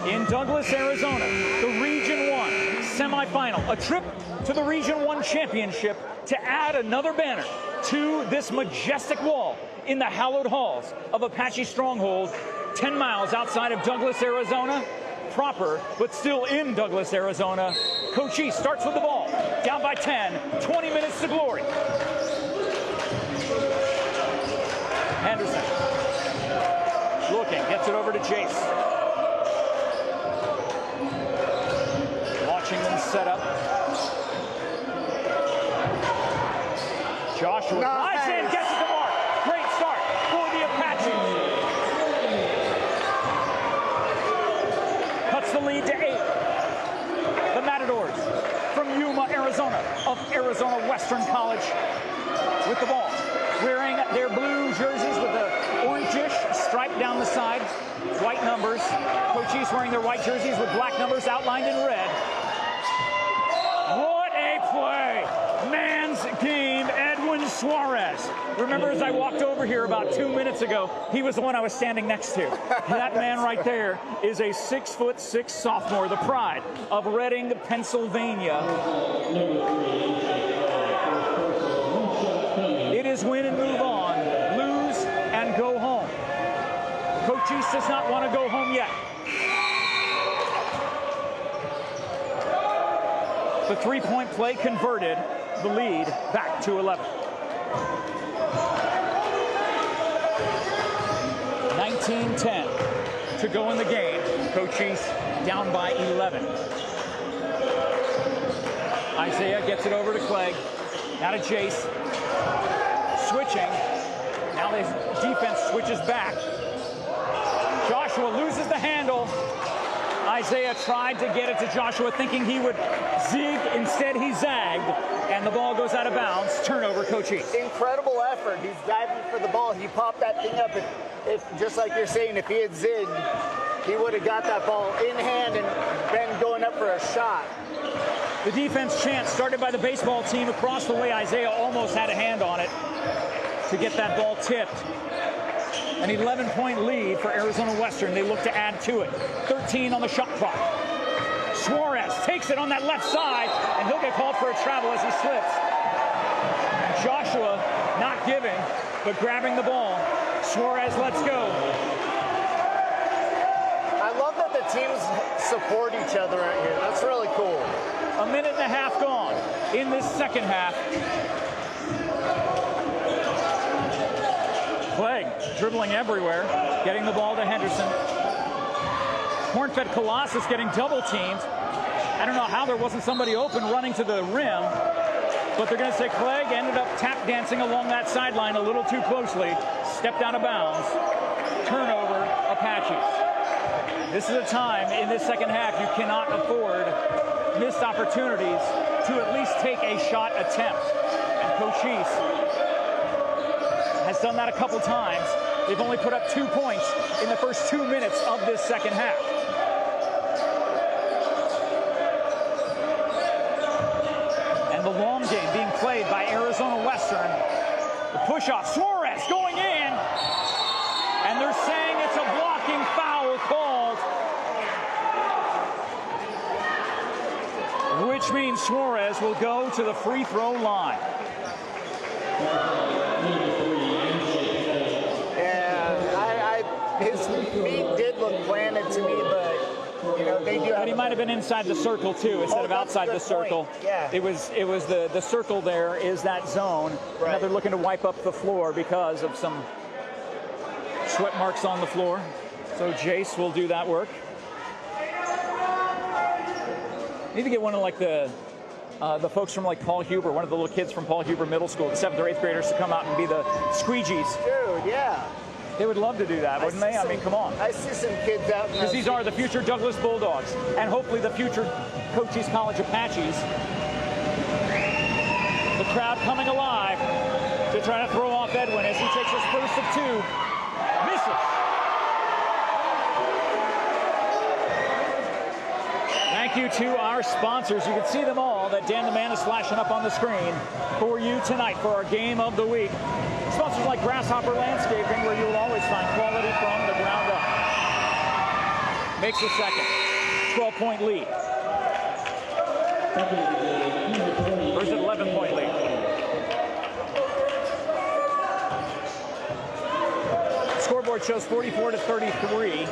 in Douglas, Arizona, the Region 1 semifinal, a trip to the Region 1 championship to add another banner to this majestic wall in the hallowed halls of Apache Stronghold, 10 miles outside of Douglas, Arizona, proper, but still in Douglas, Arizona. Cochise starts with the ball, down by 10, 20 minutes to glory. Henderson looking, gets it over to Jace. Watching them set up. Joshua drives in, gets it to mark. Great start for the Apaches. Cuts the lead to 8. The Matadors from Yuma, Arizona, of Arizona Western College with the ball. Wearing their blue jerseys with the orangish stripe down the side, white numbers. Cochise wearing their white jerseys with black numbers outlined in red. What a play! Man's game, Edwin Suarez. Remember, as I walked over here about 2 minutes ago, he was the one I was standing next to. That man right there is a 6'6" sophomore, the pride of Reading, Pennsylvania. It is win and move on, lose and go home. Cochise does not want to go home yet. The three-point play converted, the lead back to 11. 19-10 to go in the game. Cochise down by 11. Isaiah gets it over to Clegg. Now to Jace. Switching. Now the defense switches back. Joshua loses the handle. Isaiah tried to get it to Joshua thinking he would zig. Instead, he zagged. And the ball goes out of bounds. Turnover, Cochise. Incredible effort. He's diving for the ball. He popped that thing up. If just like you're saying, if he had zigged, he would have got that ball in hand and been going up for a shot. The defense chant started by the baseball team across the way. Isaiah almost had a hand on it to get that ball tipped. An 11-point lead for Arizona Western. They look to add to it. 13 on the shot clock. Suarez takes it on that left side, and he'll get called for a travel as he slips. And Joshua not giving, but grabbing the ball. Suarez lets go. I love that the teams support each other right here. That's really cool. A minute and a half gone in this second half. Clegg dribbling everywhere, getting the ball to Henderson. Cornfed Colossus getting double teamed. I don't know how there wasn't somebody open running to the rim, but they're going to say Clegg ended up tap dancing along that sideline a little too closely, stepped out of bounds. Turnover, Apaches. This is a time in this second half you cannot afford missed opportunities to at least take a shot attempt. And Cochise has done that a couple times. They've only put up 2 points in the first 2 minutes of this second half. And the long game being played by Arizona Western. The push-off, Suarez going in, and they're saying it's a blocking foul called, which means Suarez will go to the free throw line. His feet did look planted to me, but you know they do. But he might have been inside the circle too, instead of outside the circle. Yeah. It was the circle there is that zone. Right. Now they're looking to wipe up the floor because of some Sweat marks on the floor. So Jace will do that work. Need to get one of like the folks from like Paul Huber, one of the little kids from Paul Huber Middle School, the 7th or 8th graders, to come out and be the squeegees. Dude, yeah. They would love to do that, wouldn't they? I mean, come on. I see some kids out. Because these are the future Douglas Bulldogs, and hopefully the future Cochise College Apaches. The crowd coming alive to try to throw off Edwin as he takes his first of 2. Misses. Thank you to our sponsors. You can see them all that Dan the Man is flashing up on the screen for you tonight for our game of the week. Sponsors like Grasshopper Landscaping, where you will always find quality from the ground up. Makes the second. 12-point lead. Or is it 11-point lead? Scoreboard shows 44-33.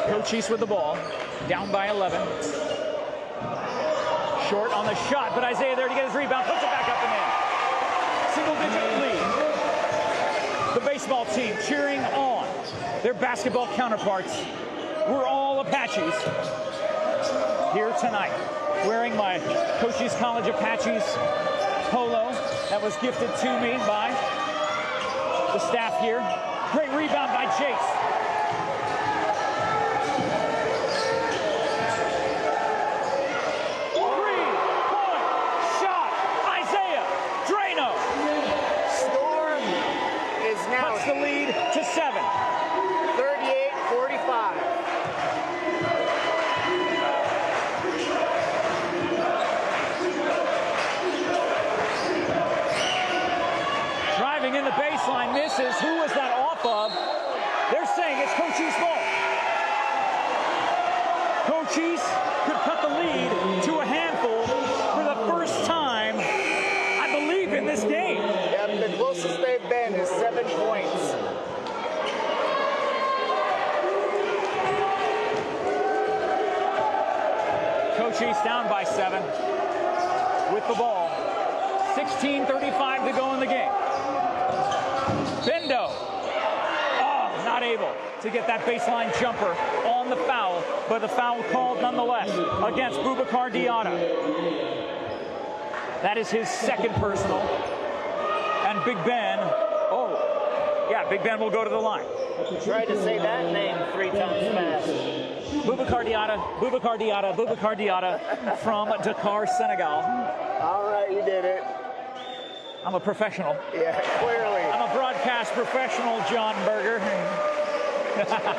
Cochise with the ball, down by 11. Short on the shot, but Isaiah there to get his rebound, puts it back up and in. Single-digit lead. The baseball team cheering on their basketball counterparts. We're all Apaches here tonight, wearing my Cochise College Apaches polo that was gifted to me by the staff here. Great rebound by Jace. The lead to 7. 38-45. Driving in the baseline, misses. Who was that off of? They're saying it's Cochise ball. Cochise could cut the lead to a handful for the first time, I believe, in this game. Yep, the closest they've been is 7 points. Cochise down by 7 with the ball. 16:35 to go in the game. Bendo. Oh, not able to get that baseline jumper on the foul, but the foul called nonetheless against Boubacar Diatta. That is his second personal. And Big Ben, Big Ben will go to the line. Try to say that name 3 times fast. Boubacar Diatta, Boubacar Diatta, Boubacar Diatta from Dakar, Senegal. All right, you did it. I'm a professional. Yeah, clearly. I'm a broadcast professional, John Berger.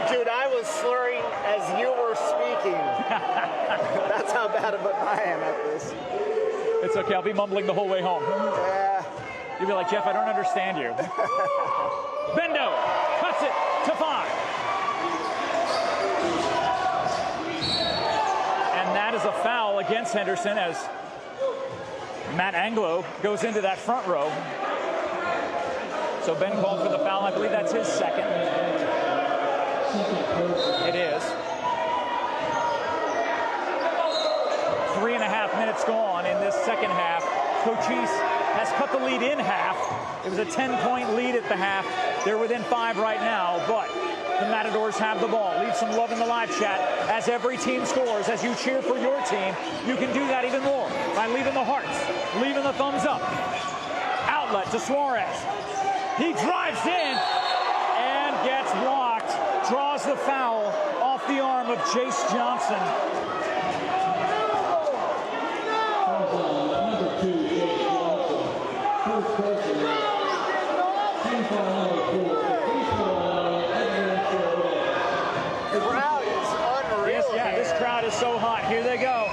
Dude, I was slurring as you were speaking. That's how bad of I am at this. It's okay, I'll be mumbling the whole way home. Yeah. You'll be like, Jeff, I don't understand you. Bendo cuts it to 5. And that is a foul against Henderson as Matt Anglo goes into that front row. So Ben called for the foul. I believe that's his second. It is. 3.5 minutes gone in this second half. Cochise has cut the lead in half. It was a 10-point lead at the half. They're within 5 right now, but the Matadors have the ball. Leave some love in the live chat as every team scores. As you cheer for your team, you can do that even more by leaving the hearts, leaving the thumbs up. Outlet to Suarez. He drives in and gets blocked. Draws the foul off the arm of Jace Johnson. The crowd is unreal. This crowd is so hot. Here they go.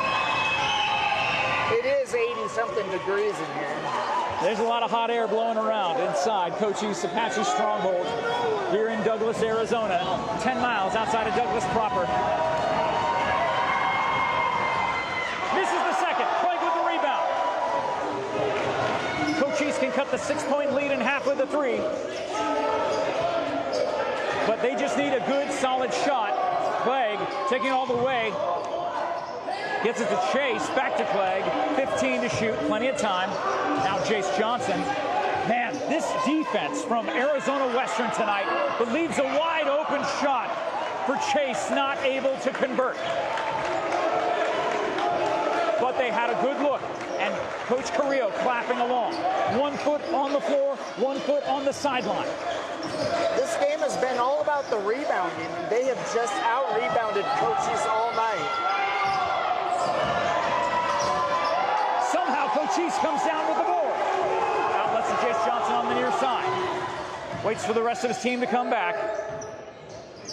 It is 80-something degrees in here. There's a lot of hot air blowing around inside Cochise Apache Stronghold here in Douglas, Arizona, 10 miles outside of Douglas proper. Misses the second. Clegg with the rebound. Cochise can cut the 6-point lead in half with a 3. But they just need a good, solid shot. Clegg taking all the way. Gets it to Chase, back to Clegg. 15 to shoot, plenty of time. Now Jace Johnson Man, this defense from Arizona Western tonight that leaves a wide open shot for Chase, not able to convert. But they had a good look, and Coach Carrillo clapping along. 1 foot on the floor, 1 foot on the sideline. This game has been all about the rebounding. They have just out-rebounded Cochise all night. Somehow Cochise comes down with the board. Outlets to Chase Johnson on the near side. Waits for the rest of his team to come back.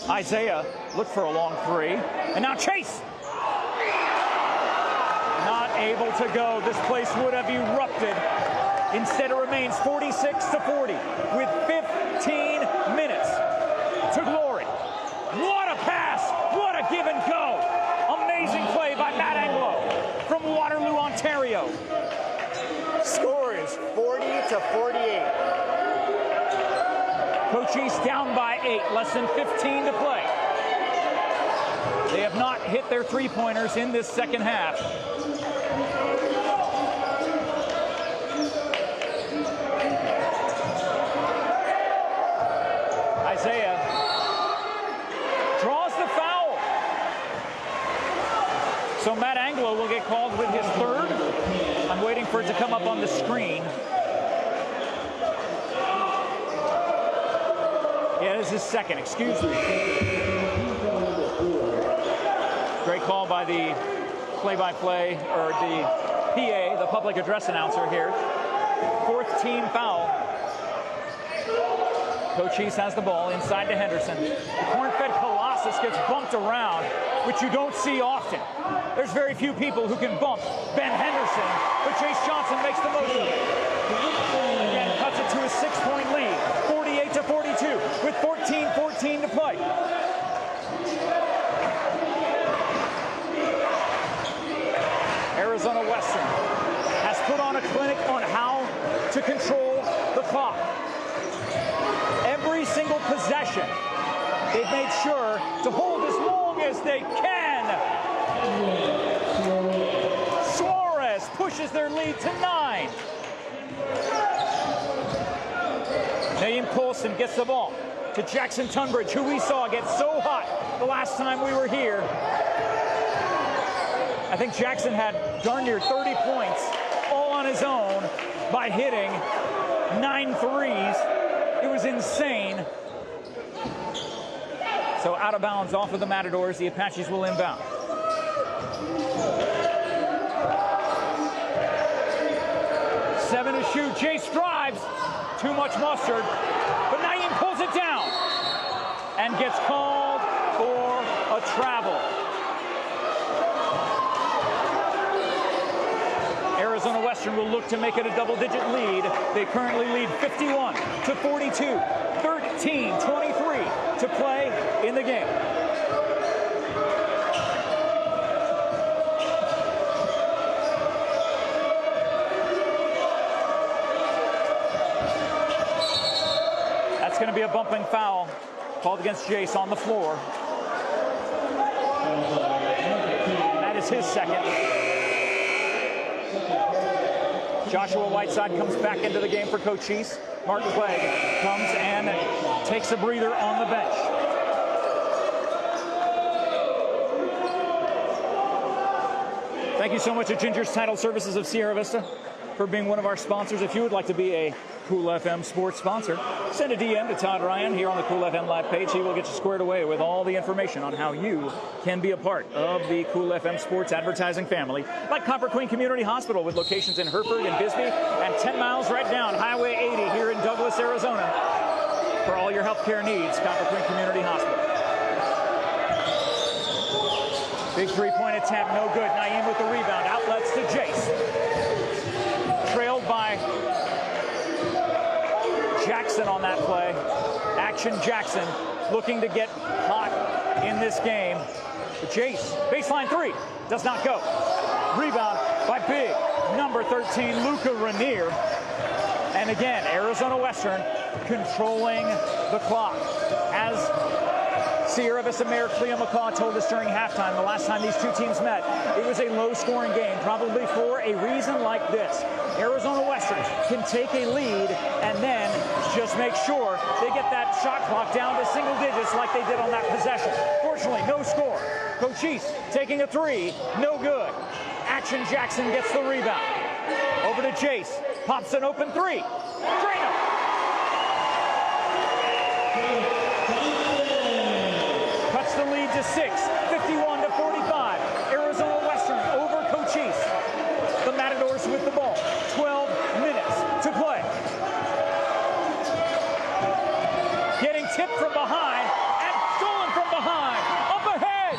Isaiah looked for a long three. And now Chase! Not able to go. This place would have erupted. Instead, it remains 46-40 with 15 minutes to glory. What a pass! What a give and go! Amazing play by Matt Anglo from Waterloo, Ontario. Score is 40-48. Cochise down by 8, less than 15 to play. They have not hit their three-pointers in this second half. Isaiah draws the foul. So Matt Anglo will get called with his third. I'm waiting for it to come up on the screen. Yeah, this is his second, excuse me. Great call by the play-by-play, or the PA, the public address announcer here. Fourth team foul. Cochise has the ball inside to Henderson. The corn-fed Colossus gets bumped around, which you don't see often. There's very few people who can bump Ben Henderson, but Chase Johnson makes the most of it. Again, cuts it to a 6-point lead, 48-42, with 14-14 to play. Arizona Western has put on a clinic on how to control the clock. Every single possession, they've made sure to hold as long as they can. Suarez pushes their lead to 9. Naeem Colson gets the ball to Jackson Tunbridge, who we saw get so hot the last time we were here. I think Jackson had darn near 30 points all on his own by hitting 9 threes. It was insane. So out of bounds off of the Matadors, the Apaches will inbound. Seven to shoot. Chase drives. Too much mustard. But Naeem pulls it down and gets called for a travel. Arizona Western will look to make it a double-digit lead. They currently lead 51-42, 13-23 to play in the game. That's going to be a bumping foul called against Jace on the floor. That is his second. Joshua Whiteside comes back into the game for Cochise. Mark Clegg comes and takes a breather on the bench. Thank you so much to Ginger's Title Services of Sierra Vista for being one of our sponsors. If you would like to be a Cool FM sports sponsor, send a DM to Todd Ryan here on the Cool FM live page. He will get you squared away with all the information on how you can be a part of the Cool FM sports advertising family, like Copper Queen Community Hospital with locations in Hereford and Bisbee, and 10 miles right down Highway 80 here in Douglas, Arizona. For all your healthcare needs, Copper Queen Community Hospital. Big three-point attempt, no good. Naeem with the rebound, outlets to Jace. Trailed by Jackson on that play. Action Jackson looking to get hot in this game. But Jace, baseline three, does not go. Rebound by big number 13, Luca Rainier. And again, Arizona Western controlling the clock as Sierra Vista Mayor Cleo McCaw told us during halftime, the last time these two teams met, it was a low-scoring game, probably for a reason like this. Arizona Western can take a lead and then just make sure they get that shot clock down to single digits like they did on that possession. Fortunately, no score. Cochise taking a three, no good. Action Jackson gets the rebound. Over to Jace, pops an open three. Drano. Cuts the lead to 6, 51-45. Arizona Western over Cochise. The Matadors with the ball. 12 minutes to play. Getting tipped from behind and stolen from behind. Up ahead.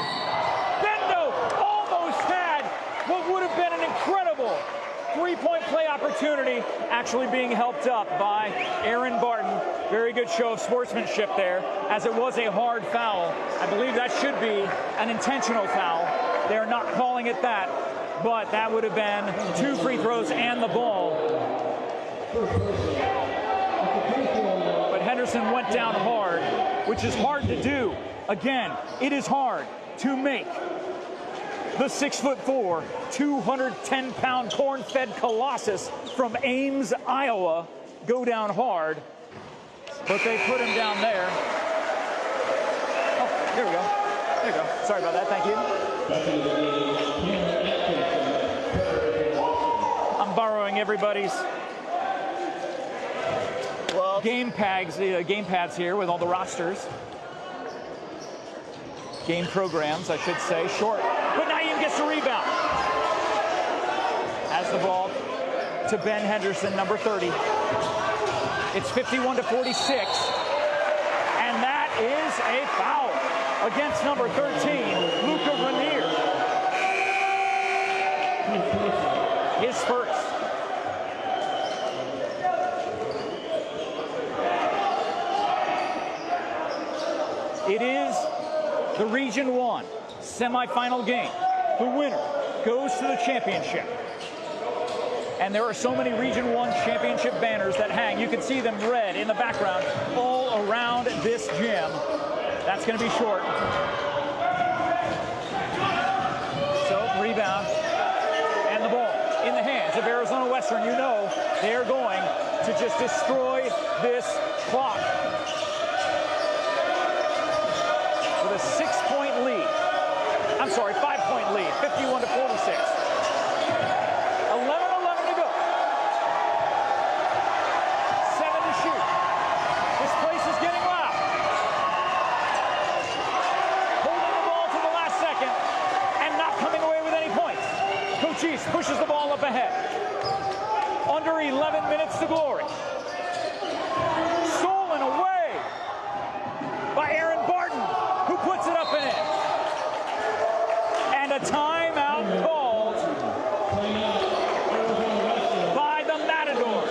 Bendo almost had what would have been an incredible three-point play opportunity, actually being helped up by Aaron Barton. Very good show of sportsmanship there, as it was a hard foul. I believe that should be an intentional foul. They're not calling it that, but that would have been 2 free throws and the ball. But Henderson went down hard, which is hard to do. Again, it is hard to make the 6'4", 210-pound corn-fed colossus from Ames, Iowa, go down hard. But they put him down there. Oh, here we go. There you go. Sorry about that. Thank you. I'm borrowing everybody's game pads here with all the rosters. Game programs, I should say. Short. But Naeem gets the rebound. Has the ball to Ben Henderson, number 30. It's 51-46. And that is a foul against number 13, Luca Rainier. His first. It is the Region 1 semifinal game. The winner goes to the championship. And there are so many Region 1 championship banners that hang. You can see them red in the background all around this gym. That's going to be short. So, rebound. And the ball in the hands of Arizona Western. You know they're going to just destroy this clock. With a 6-point lead. I'm sorry, 5-point lead, 51-46. 11 to go. 7 to shoot. This place is getting loud. Holding the ball to the last second and not coming away with any points. Cochise pushes the ball up ahead. Under 11 minutes to glory. Stolen away by Aaron Barton, who puts it up and in. And a timeout called by the Matadors.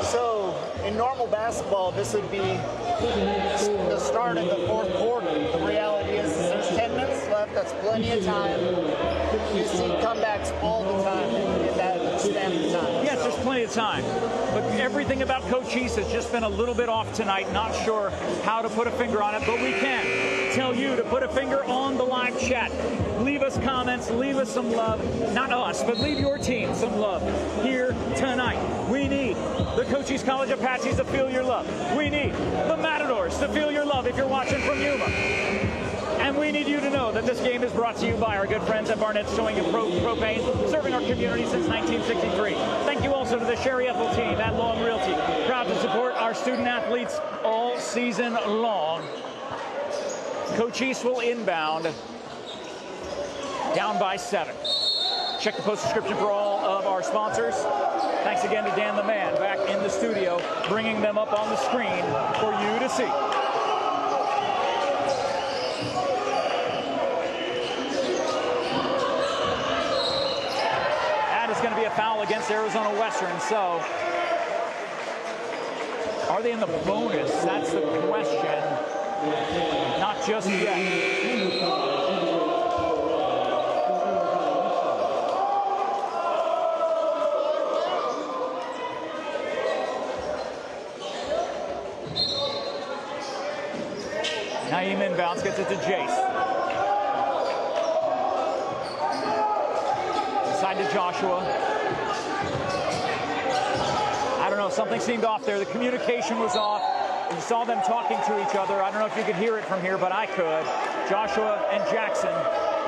So, in normal basketball, this would be the start of the fourth quarter. The reality is there's 10 minutes left. That's plenty of time. You see comebacks all the time in that span of time. Yes, there's plenty of time. But everything about Cochise has just been a little bit off tonight. Not sure how to put a finger on it, but we can tell you to put a finger on the live chat. Leave us comments, leave us some love. Not us, but leave your team some love here tonight. We need the Cochise College Apaches to feel your love. We need the Matadors to feel your love if you're watching from Yuma. And we need you to know that this game is brought to you by our good friends at Barnett's Towing and Propane, serving our community since 1963. Thank you also to the Sherry Ethel team at Long Realty, proud to support our student athletes all season long. Cochise will inbound, down by 7. Check the post description for all of our sponsors. Thanks again to Dan the Man back in the studio, bringing them up on the screen for you to see. Going to be a foul against Arizona Western. So are they in the bonus? That's the question. Not just yet. Naeem inbounds, gets it to Jace. Inside to Joshua. I don't know, something seemed off there. The communication was off. You saw them talking to each other. I don't know if you could hear it from here, but I could. Joshua and Jackson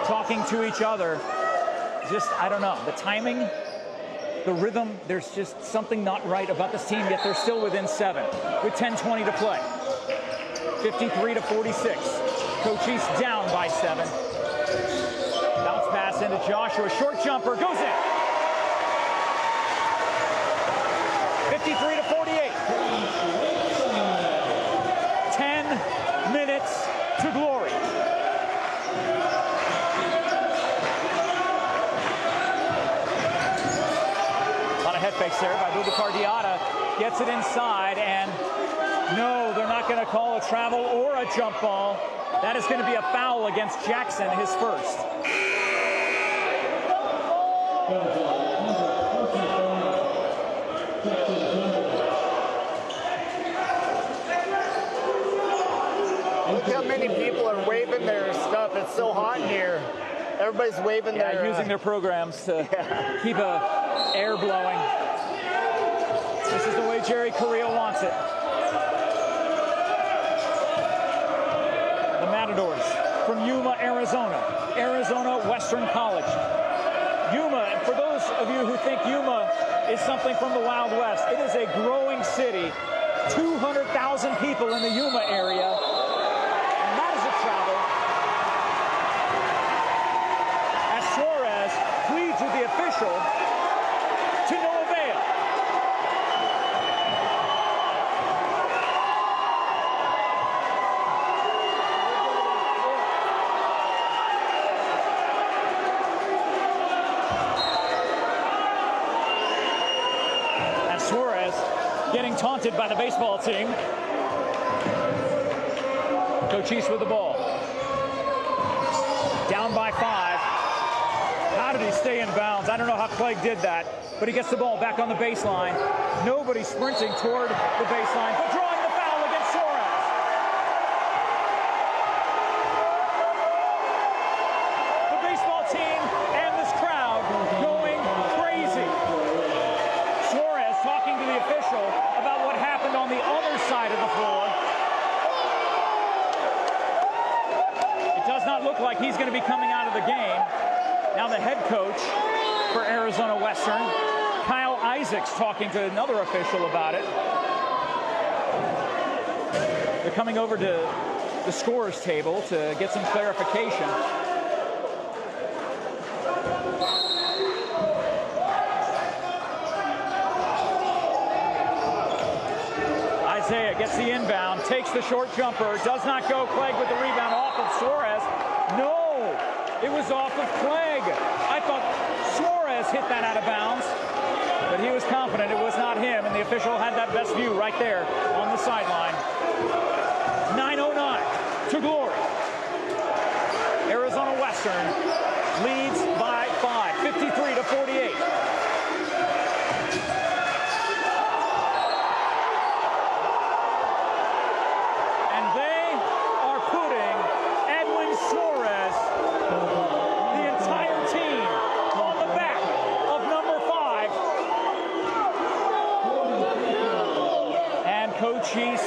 talking to each other. Just, I don't know, the timing, the rhythm, there's just something not right about this team, yet they're still within 7 with 10:20 to play. 53-46. Cochise down by 7. Bounce pass into Joshua. Short jumper goes in. 53-48. 10 minutes to glory. A lot of head fakes there by Boubacar Diatta. Gets it inside, and no, they're not going to call a travel or a jump ball. That is going to be a foul against Jackson, his first. Look how many people are waving their stuff. It's so hot in here. Everybody's waving their... using their programs to keep air blowing. This is the way Jerry Carrillo wants it. The Matadors from Yuma, Arizona. Arizona Western College. Yuma, for those of you who think Yuma is something from the Wild West, it is a growing city. 200,000 people in the Yuma area. And that is a travel. As Suarez pleads with the official to no avail. And Suarez getting taunted by the baseball team. Cochise with the ball. Down by 5. How did he stay in bounds? I don't know how Clegg did that, but he gets the ball back on the baseline. Nobody sprinting toward the baseline, but drawing the foul against Suarez. The baseball team and this crowd going crazy. Suarez talking to the official about what happened on the other side of the floor. It does not look like he's going to be coming out of the game. Now the head coach for Arizona Western, Kyle Isaacs, talking to another official about it. They're coming over to the scorer's table to get some clarification. Isaiah gets the inbound, takes the short jumper, does not go. Clegg with the rebound off of Suarez. No, it was off of Clegg. I thought Suarez hit that out of bounds, but he was confident it was not him, and the official had that best view right there on the sideline. 9:09 to glory. Arizona Western leads by 5, 53-48. Cochise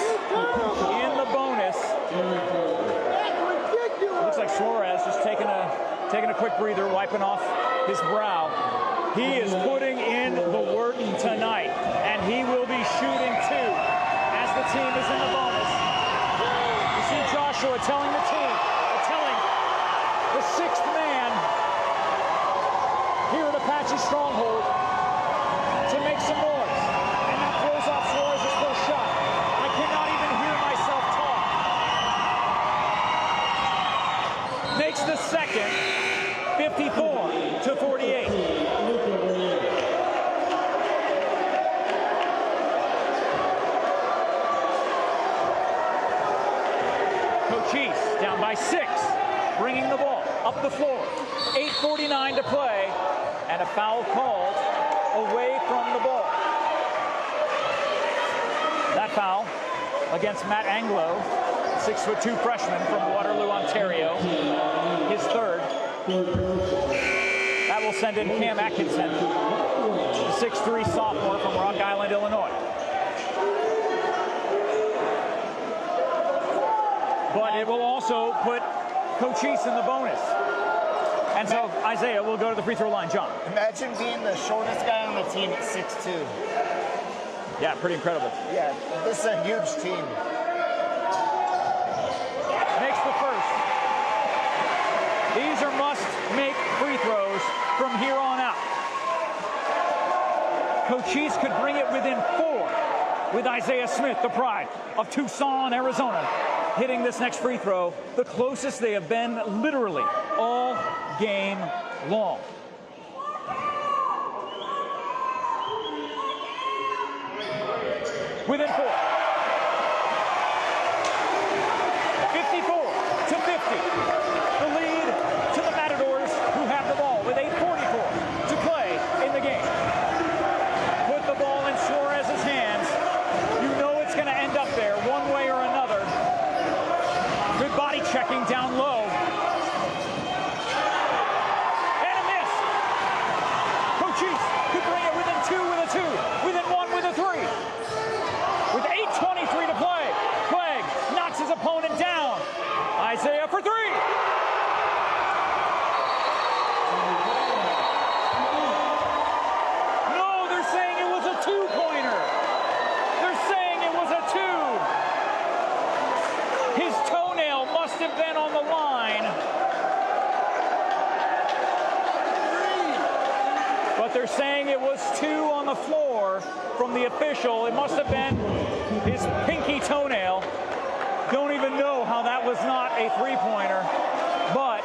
in the bonus. Looks like Suarez just taking a quick breather, wiping off his brow. He is putting in the work tonight, and he will be shooting 2 as the team is in the bonus. You see Joshua telling the team, telling the 6th man here at Apache Stronghold to make some noise. And that throws off Suarez's first shot. I cannot even hear myself talk. Makes the second, 54-48. Cochise down by 6, bringing the ball up the floor. 8:49 to play, and a foul called away from the ball. That foul against Matt Anglo, 6'2" freshman from Waterloo, Ontario. His third. That will send in Cam Atkinson, the 6'3" sophomore from Rock Island, Illinois. But it will also put Cochise in the bonus. And so Isaiah will go to the free throw line. John. Imagine being the shortest guy on the team at 6'2". Yeah, pretty incredible. Yeah, this is a huge team. Makes the first. These are must-make free throws from here on out. Cochise could bring it within 4 with Isaiah Smith, the pride of Tucson, Arizona, hitting this next free throw, the closest they have been literally all game long. Within 4. 54 to 50. The lead to the Matadors, who have the ball with 8:44 to play in the game. Put the ball in Suarez's hands. You know it's going to end up there one way or another. Good body checking down low. And a miss. Cochise could bring it within 2 with a 2, within 1 with a 3. With 8:23 to play, Clegg knocks his opponent down. Isaiah for 3. No, they're saying it was a 2-pointer. They're saying it was a 2. His toenail must have been on the line. But they're saying it was 2 on the floor from the official. It must have been his pinky toenail. Don't even know how that was not a 3-pointer. But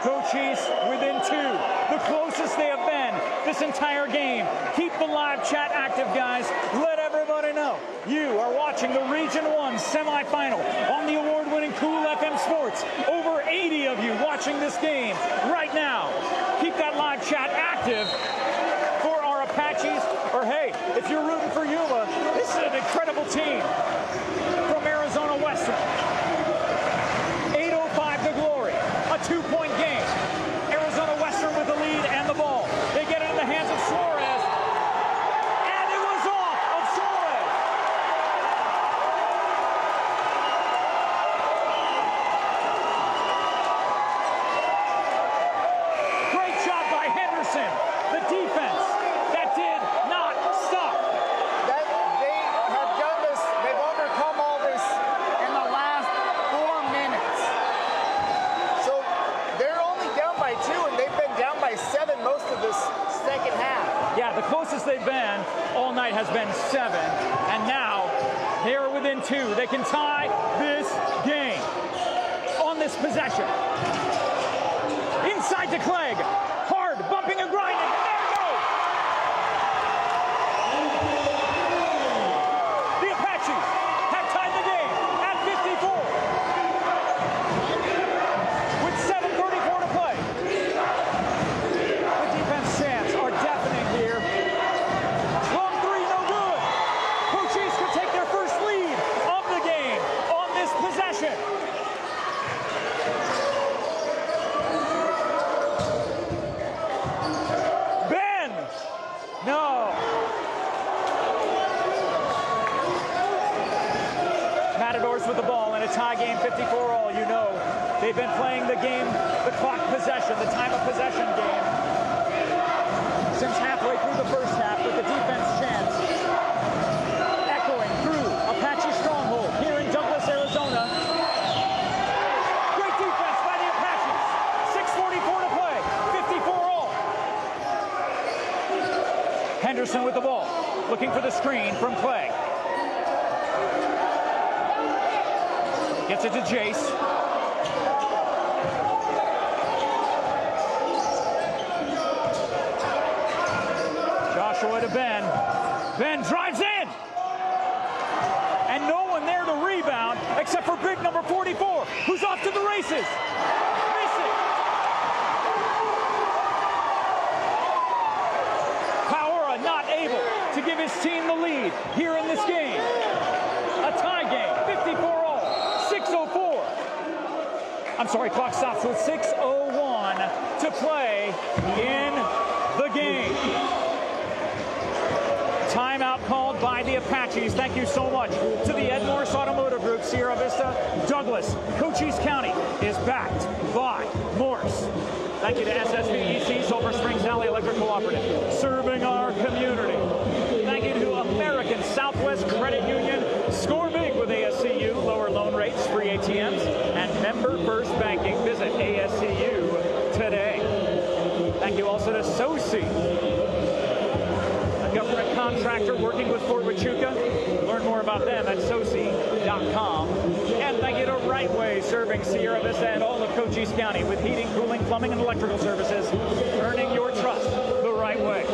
Cochise within 2. The closest they have been this entire game. Keep the live chat active, guys. Let everybody know you are watching the Region 1 semifinal on the award-winning Cool FM Sports. Over 80 of you watching this game right now. Keep that live chat active for our Apaches. Or hey, if you're rooting for Yuma, this is an incredible team from Arizona Western. 8:05 to glory. A 2-point game. Arizona Western with the lead and the ball. They get it in the hands of Suarez. And it was off of Suarez. Great job by Henderson. The defense that did not stop. That they have done this, they've overcome all this in the last 4 minutes. So they're only down by 2, and they've been down by 7 most of this second half. Yeah, the closest they've been all night has been 7, and now they are within 2. They can tie this game on this possession. Inside to Clegg. Hard, bumping and grinding. There it goes. The Apaches have tied the game at 54 with 7:34 to play. The defense chants are deafening here. Long 3, no good. Cochise could take their first lead of the game on this possession. Ben! No. Matadors with the ball in a tie game, 54-all. You know they've been playing the game, the clock possession, the time of possession game since halfway through the first half, with the defense chants echoing through Apache Stronghold here in Douglas, Arizona. Great defense by the Apaches. 6:44 to play, 54-all. Henderson with the ball, looking for the screen from Clegg. Gets it to Jace. Joshua to Ben. Ben drives in. And no one there to rebound except for big number 44, who's off to the races. Missing. Paora not able to give his team the lead here in this game. A tie game, 54-all, 6:04 I'm sorry, clock stops with 6:01 to play in the game. Timeout called by the Apaches. Thank you so much to the MORSE Automotive Group, Sierra Vista, Douglas. Cochise County is backed by MORSE. Thank you to SSVEC, Sulphur Springs Valley Electric Cooperative, serving our community. Thank you to American Southwest Credit Union. Score big with ASCU, lower loan rates, free ATMs, and member first banking. Visit ASCU today. Thank you also to SOCI, a government contractor working with Fort Huachuca. Learn more about them at soci.com. And thank you to Right Way, serving Sierra Vista and all of Cochise County with heating, cooling, plumbing, and electrical services. Earning your trust the right way.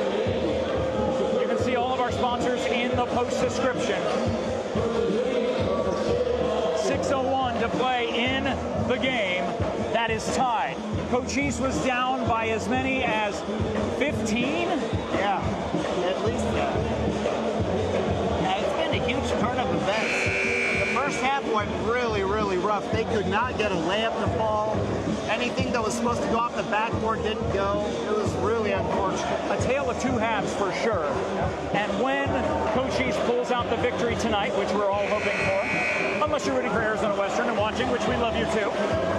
You can see all of our sponsors in the post description. 6:01 to play in the game. That is tied. Cochise was down by as many as 15? Yeah, at least that. Yeah, it's been a huge turn of events. The first half went really, really rough. They could not get a layup to fall. Anything that was supposed to go off the backboard didn't go. It was really unfortunate. A tale of two halves for sure. And when Cochise pulls out the victory tonight, which we're all hoping for, unless you're rooting for Arizona Western and watching, which we love you too,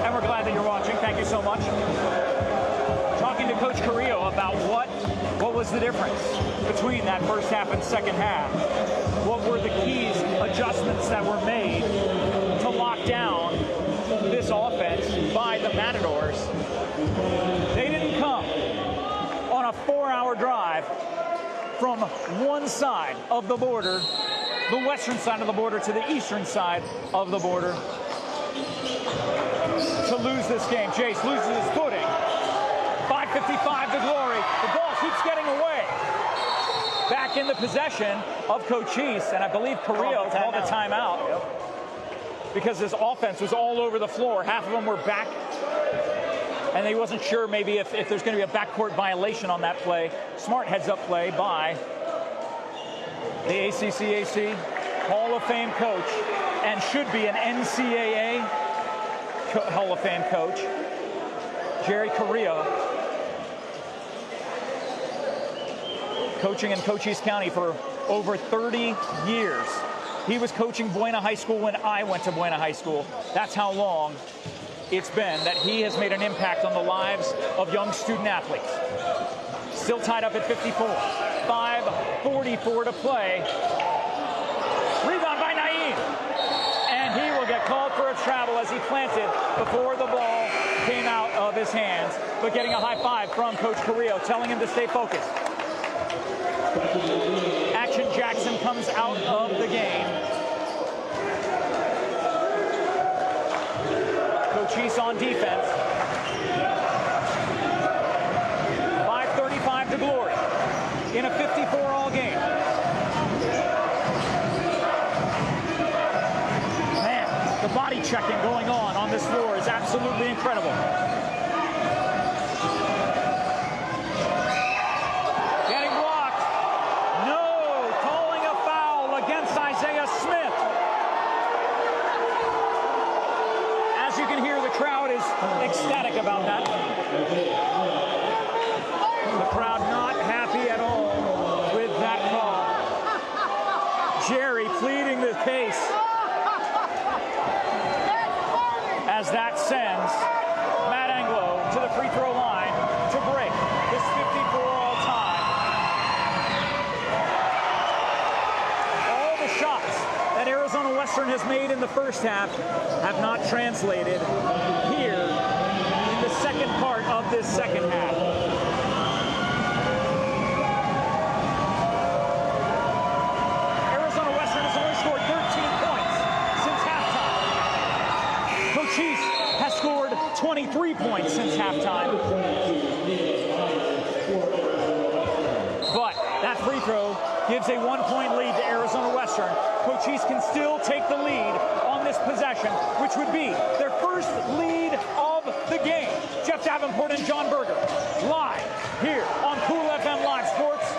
and we're glad that you're watching. Thank you so much. Talking to Coach Carrillo about what was the difference between that first half and second half. What were the keys, adjustments that were made to lock down this offense by the Matadors? They didn't come on a 4-hour drive from one side of the border, the western side of the border, to the eastern side of the border to lose this game. Jace loses his footing. 5:55 to glory. The ball keeps getting away. Back in the possession of Cochise, and I believe Carrillo called a timeout because his offense was all over the floor. Half of them were back, and he wasn't sure maybe if there's going to be a backcourt violation on that play. Smart heads-up play by the ACCAC Hall of Fame coach, and should be an NCAA Hall of Fame coach, Jerry Carrillo, coaching in Cochise County for over 30 years. He was coaching Buena High School when I went to Buena High School. That's how long it's been that he has made an impact on the lives of young student athletes. Still tied up at 54. 5:44 to play. Rebound by Naeem. And he will get called for a travel as he planted before the ball came out of his hands. But getting a high five from Coach Carrillo, telling him to stay focused. Action Jackson comes out of the game. Cochise on defense. 5:35 to glory in a 54-all game. Man, the body checking going on this floor is absolutely incredible. Getting blocked. No, calling a foul against Isaiah Smith. As you can hear, the crowd is ecstatic about that. The crowd not happy at all with that call. Jerry pleading the case as that sends Matt Anglo to the free throw line to break this 54-all tie. All the shots that Arizona Western has made in the first half have not translated here in the second part of this second half. Arizona Western has only scored 13 points since halftime. Cochise has scored 23 points since halftime. But that free throw gives a 1-point lead to Arizona Western. Cochise can still take the lead on this possession, which would be their first lead of the game. Jeff Davenport and John Berger, live here on Cool FM Live Sports.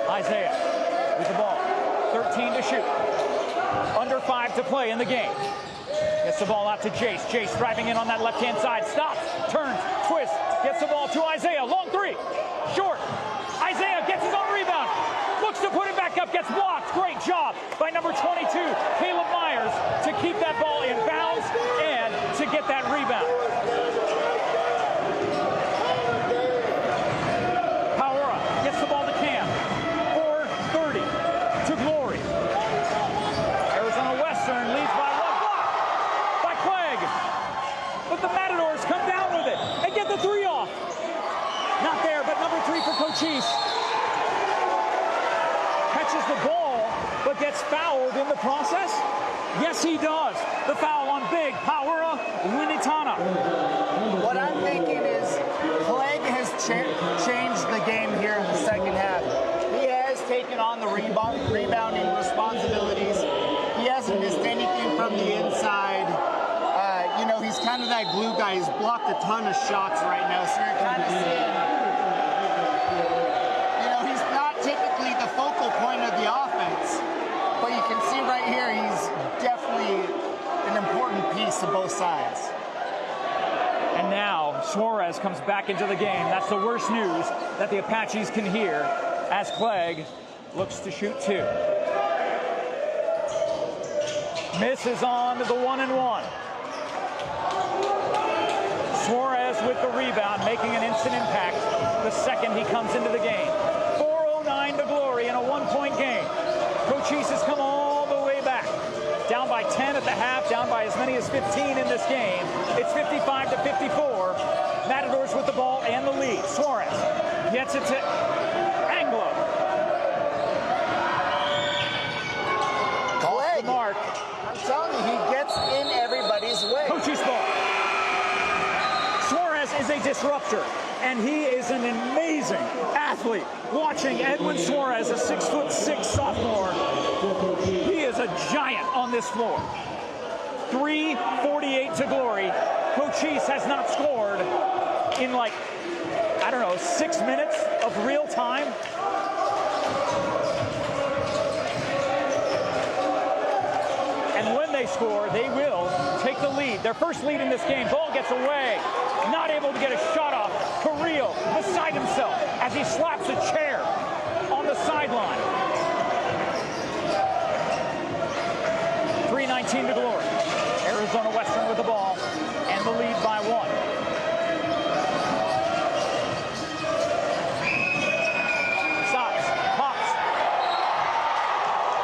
Isaiah with the ball, 13 to shoot. Under 5 to play in the game. Gets the ball out to Jace. Jace driving in on that left-hand side. Stops, turns, twists, gets the ball to Isaiah. Long three, short. Isaiah gets his own rebound. Looks to put it back up, gets blocked. Great job by number 22, Caleb Myers, to keep that ball in bounds and to get that rebound. Power gets the ball to Cam. 4:30 to Glory. Arizona Western leads by 1 block by Clegg. But the Matadors come down with it and get the three off. Not there, but number 3 for Cochise. Catches the ball, but gets fouled in the process? Yes, he does. The foul on Big Power Winitana. What I'm thinking is Clegg has changed the game here in the second half. He has taken on the rebounding responsibilities. He hasn't missed anything from the inside. You know, he's kind of that glue guy. He's blocked a ton of shots right now, so you're kind of seeing, you know, he's not typically the focal point of the offense, but you can see right here he's definitely an important piece of both sides. And now Suarez comes back into the game. That's the worst news that the Apaches can hear as Clegg looks to shoot 2. Misses on to the 1-and-1. Suarez with the rebound, making an instant impact the second he comes into the game. 4:09 to Glory in a 1-point game. Cochise has come all the way back. Down by 10 at the half, down by as many as 15 in this game. It's 55-54. Matadors with the ball and the lead. Suarez gets it to Anglo. Off the mark. I'm telling you, he gets in everybody's way. Cochise ball. Suarez is a disruptor, and he is an amazing athlete. Watching Edwin Suarez, a 6'6" sophomore, he is a giant on this floor. 3:48 to Glory. Cochise has not scored in like, I don't know, 6 minutes of real time. And when they score, they will take the lead. Their first lead in this game. Ball gets away. Not able to get a shot off. Carrillo beside himself as he slaps a chair on the sideline. 3:19 to Glory. Arizona Western with the ball and the lead by 1. Stops, pops.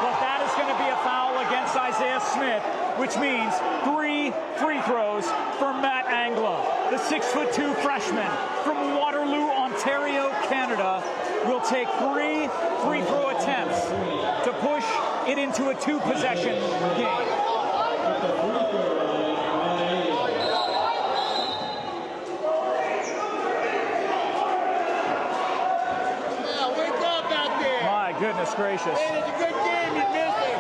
But that is going to be a foul against Isaiah Smith, which means 3 free throws for Matt Anglo. The 6'2" freshman from Waterloo, Ontario, Canada, will take 3 free throw attempts to push it into a 2-possession game. Wake up out there. My goodness gracious. Hey, it's a good game. You missed it.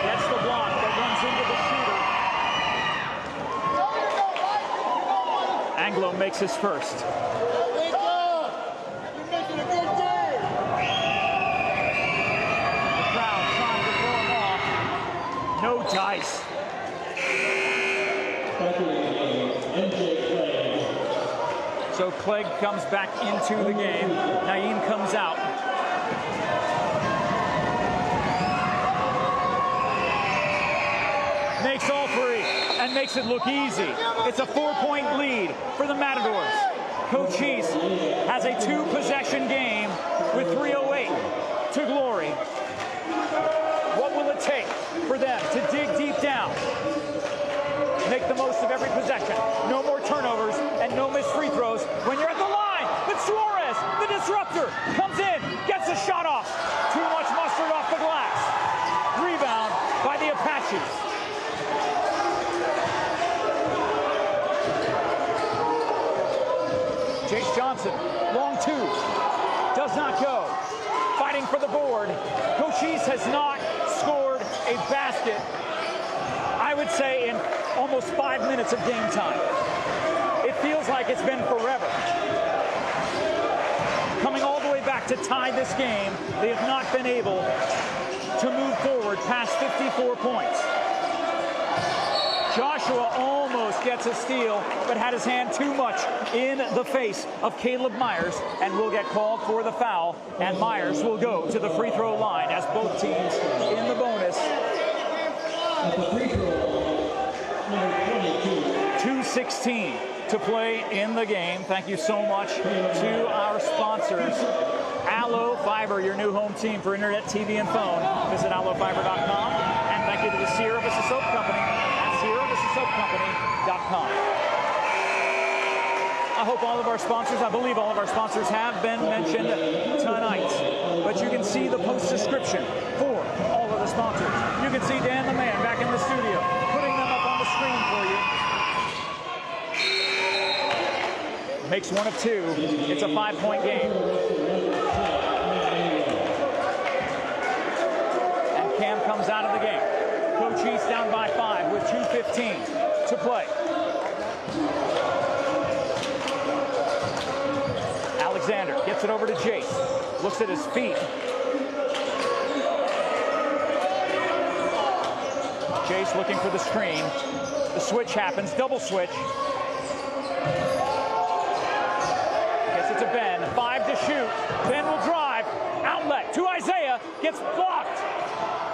That's the block that runs into the shooter. Anglo makes his first. Wake up. You're missing a good game. The crowd trying to throw him off. No dice. So Clegg comes back into the game. Naeem comes out. Makes all 3 and makes it look easy. It's a 4-point lead for the Matadors. Cochise has a 2-possession game with 3:08 to Glory. What will it take for them to dig deep down? Make the most of every possession. No more turnovers and no missed free throws when you're at the line. But Suarez, the disruptor, comes in, gets a shot off. Too much mustard off the glass. Rebound by the Apaches. Chase Johnson, long 2, does not go. Fighting for the board. Cochise has not scored a basket, I would say, in almost 5 minutes of game time. It feels like it's been forever. Coming all the way back to tie this game, they have not been able to move forward past 54 points. Joshua almost gets a steal, but had his hand too much in the face of Caleb Myers and will get called for the foul. And Myers will go to the free throw line as both teams in the bonus. 2:16 to play in the game. Thank you so much to our sponsors. Allo Fiber, your new home team for internet, TV, and phone. Visit allofiber.com. And thank you to the Sierra Vista Soap Company at sierravistasoapcompany.com. I hope all of our sponsors, I believe all of our sponsors have been mentioned tonight. But you can see the post description for all of the sponsors. You can see Dan the Man back in the studio, putting them up on the screen for you. Makes one of two. It's a 5-point game. And Cam comes out of the game. Cochise down by 5 with 2:15 to play. Alexander gets it over to Jace. Looks at his feet. Jace looking for the screen. The switch happens, double switch. Gets it to Ben, 5 to shoot. Ben will drive, outlet to Isaiah, gets blocked.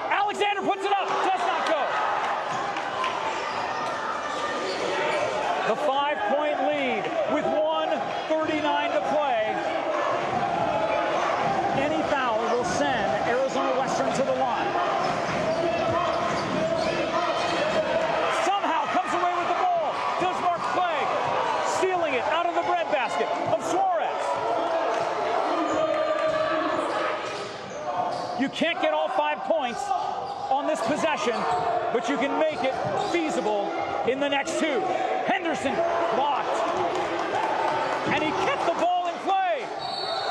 Alexander puts it up, does not go. The 5-point lead with 1:39 to play. Any foul will send Arizona Western to the line. Somehow comes away with the ball. Does Mark Clegg, stealing it out of the breadbasket of Suarez. You can't get all 5 points on this possession, but you can make it feasible in the next 2. Henderson blocked. And he kept the ball in play.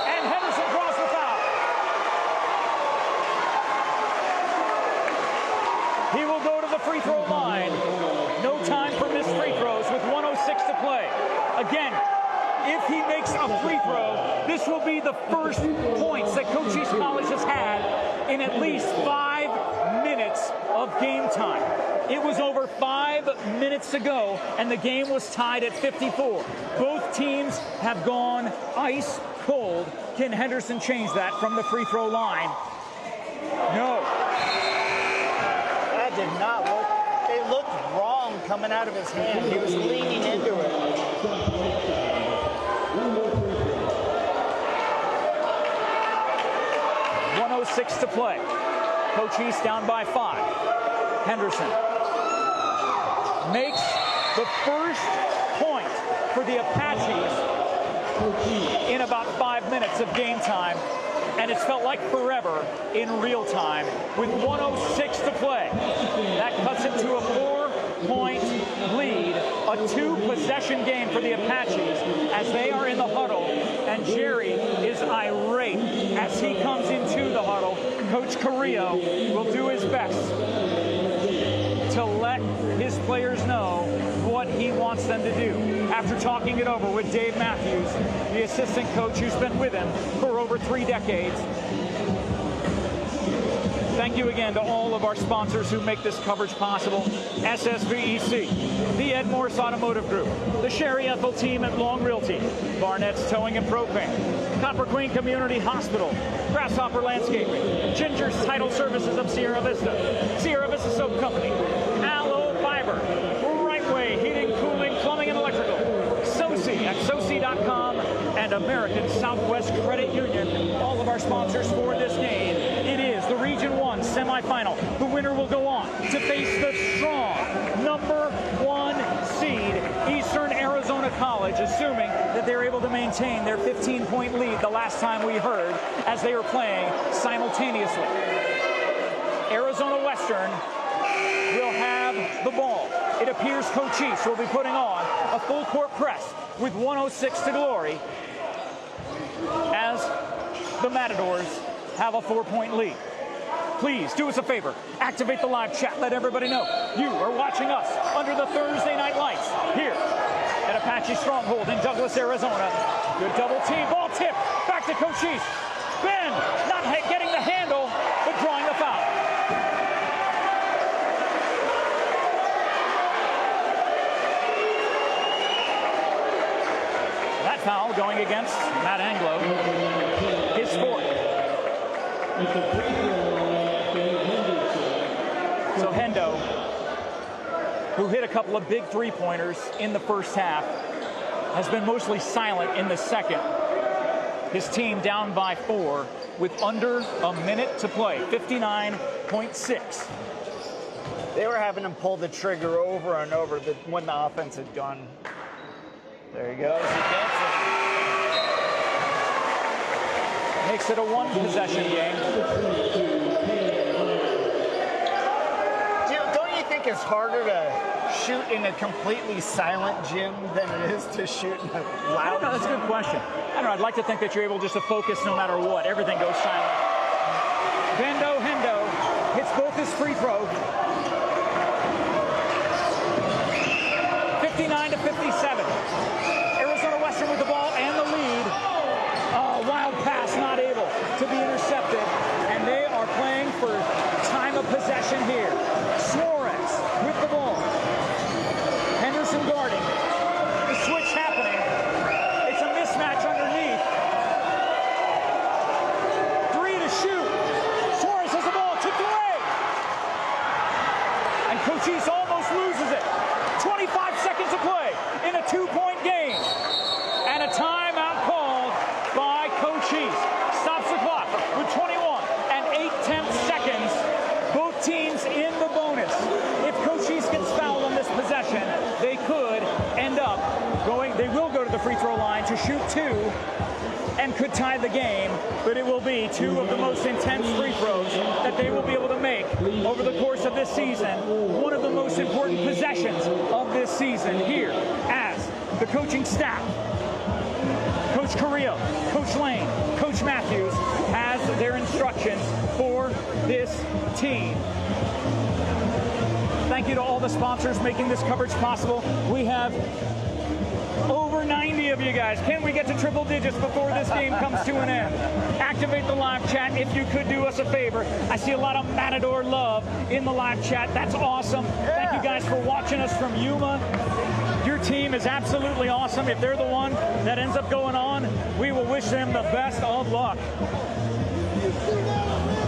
And Henderson draws the foul. He will go to the free throw line. No time for missed free throws with 1:06 to play. Again, if he makes a free throw, this will be the first points that Cochise College has had in at least 5 minutes of game time. It was over 5 minutes to go, and the game was tied at 54. Both teams have gone ice cold. Can Henderson change that from the free throw line? No. That did not look. It looked wrong coming out of his hand. He was leaning into it. .106 to play. Cochise down by 5. Henderson makes the first point for the Apaches in about 5 minutes of game time, and it's felt like forever in real time with 1:06 to play. That cuts into a 4-point lead, a 2-possession game for the Apaches as they are in the huddle, and Jerry is irate as he comes into the huddle. Coach Carrillo will do his best to let his players know what he wants them to do. After talking it over with Dave Matthews, the assistant coach who's been with him for over 3 decades. Thank you again to all of our sponsors who make this coverage possible. SSVEC, the MORSE Automotive Group, the Sherry EHTELL team at Long Realty, Barnett's Towing and Propane, Copper Queen Community Hospital, Grasshopper Landscaping, Ginger's Title Services of Sierra Vista, Sierra Vista Soap Company, Allo Fiber, Right Way Heating, Cooling, Plumbing, and Electrical, SOCI at SOCI.com, and American Southwest Credit Union. All of our sponsors for this game. It is the Region 1 semifinal. The winner will go on to face the strong #1 seed, Eastern Arizona College, assuming that they're able to maintain their 15-point lead the last time we heard, as they were playing simultaneously. Arizona Western will have the ball. It appears Cochise will be putting on a full court press with 1:06 to glory as the Matadors have a 4-point lead. Please do us a favor, activate the live chat, let everybody know you are watching us under the Thursday night lights here at Apache Stronghold in Douglas, Arizona. Good double team, ball tip, back to Cochise. Ben not getting the handle, but drawing the foul. foul going against Matt Anglo. His fourth. So Hendo, who hit a couple of big three-pointers in the first half, has been mostly silent in the second. His team down by 4 with under a minute to play, 59.6. They were having him pull the trigger over and over when the offense had gone. There he goes. He gets it. Makes it a one-possession game. Don't you think it's harder to shoot in a completely silent gym than it is to shoot in a loud That's a good question. I don't know. I'd like to think that you're able just to focus no matter what. Everything goes silent. Hendo hits both his free throws. 59-57. Arizona Western with the ball and the lead. Wild pass not able to be intercepted. And they are playing for time of possession here. Suarez with the ball. Henderson guarding. The switch happening. It's a mismatch underneath. 3 to shoot. Suarez has the ball tipped away. And Cochise almost loses it. 25 seconds to play in a 2-point game. And a timeout called by Cochise. Stops the clock with 21 and 8/10 seconds. Both teams in the bonus. If Cochise gets fouled on this possession, they could end up going, they will go to the free throw line to shoot 2 and could tie the game, but it will be 2 of the most intense free throws that they will be able to make over the course of this season. One of the most important possessions of this season here as the coaching staff, Coach Carrillo, Coach Lane, Coach Matthews, has their instructions for this team. Thank you to all the sponsors making this coverage possible. We have over 90 of you guys. Can we get to triple digits before this game comes to an end? Activate the live chat if you could do us a favor. I see a lot of Matador love in the live chat. That's awesome. Thank you guys for watching us from Yuma. Your team is absolutely awesome. If they're the one that ends up going on, we will wish them the best of luck.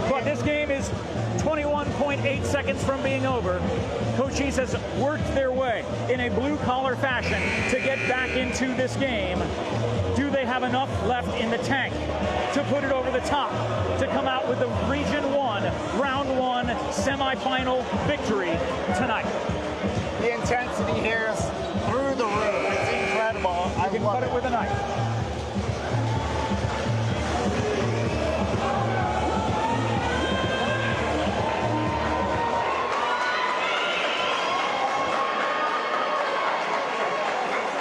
But this game is 21.8 seconds from being over. Cochise has worked their way in a blue-collar fashion to get back into this game. Do they have enough left in the tank to put it over the top, to come out with the Region 1, Round 1 semifinal victory tonight? The intensity here is through the roof. It's incredible. I can cut it with a knife.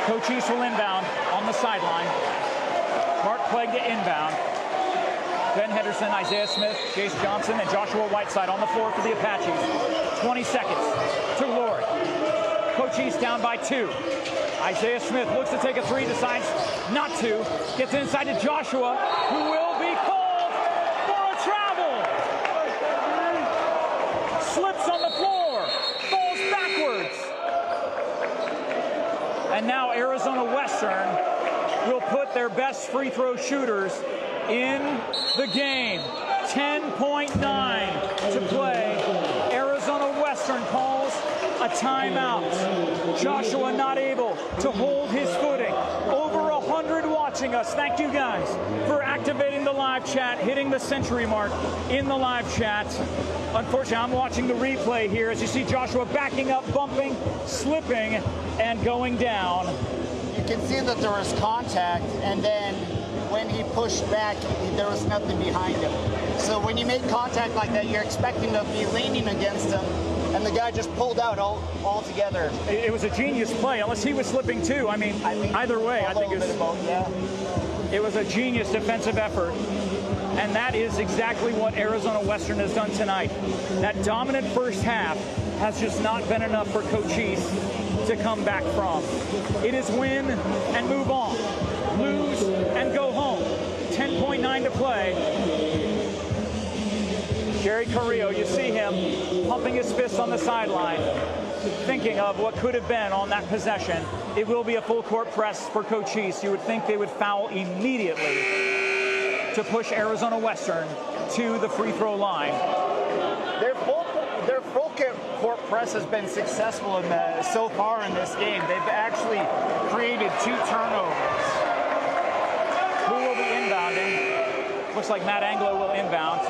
Cochise will inbound on the sideline. Mark Clegg to inbound. Ben Henderson, Isaiah Smith, Jace Johnson, and Joshua Whiteside on the floor for the Apaches. 20 seconds to Lord. Cochise down by 2. Isaiah Smith looks to take a 3, decides not to. Gets inside to Joshua, who will be called for a travel. Slips on the floor, falls backwards. And now Arizona Western will put their best free throw shooters in the game. 10.9 to play. Arizona Western calls a timeout. Joshua not able to hold his footing. Over 100 watching us. Thank you guys for activating the live chat, hitting the century mark in the live chat. Unfortunately, I'm watching the replay here as you see Joshua backing up, bumping, slipping, and going down. You can see that there was contact, and then when he pushed back, there was nothing behind him. So when you make contact like that, you're expecting to be leaning against him, and the guy just pulled out altogether. It was a genius play, unless he was slipping too. I mean either way, I think it was a genius defensive effort. And that is exactly what Arizona Western has done tonight. That dominant first half has just not been enough for Cochise to come back from. It is win and move on, lose and go home. 10.9 to play. Jerry Carrillo, you see him pumping his fist on the sideline. thinking of what could have been on that possession, it will be a full court press for Cochise. You would think they would foul immediately to push Arizona Western to the free throw line. Their full court press has been successful so far in this game. They've actually created 2 turnovers. Who will be inbounding? Looks like Matt Anglo will inbound.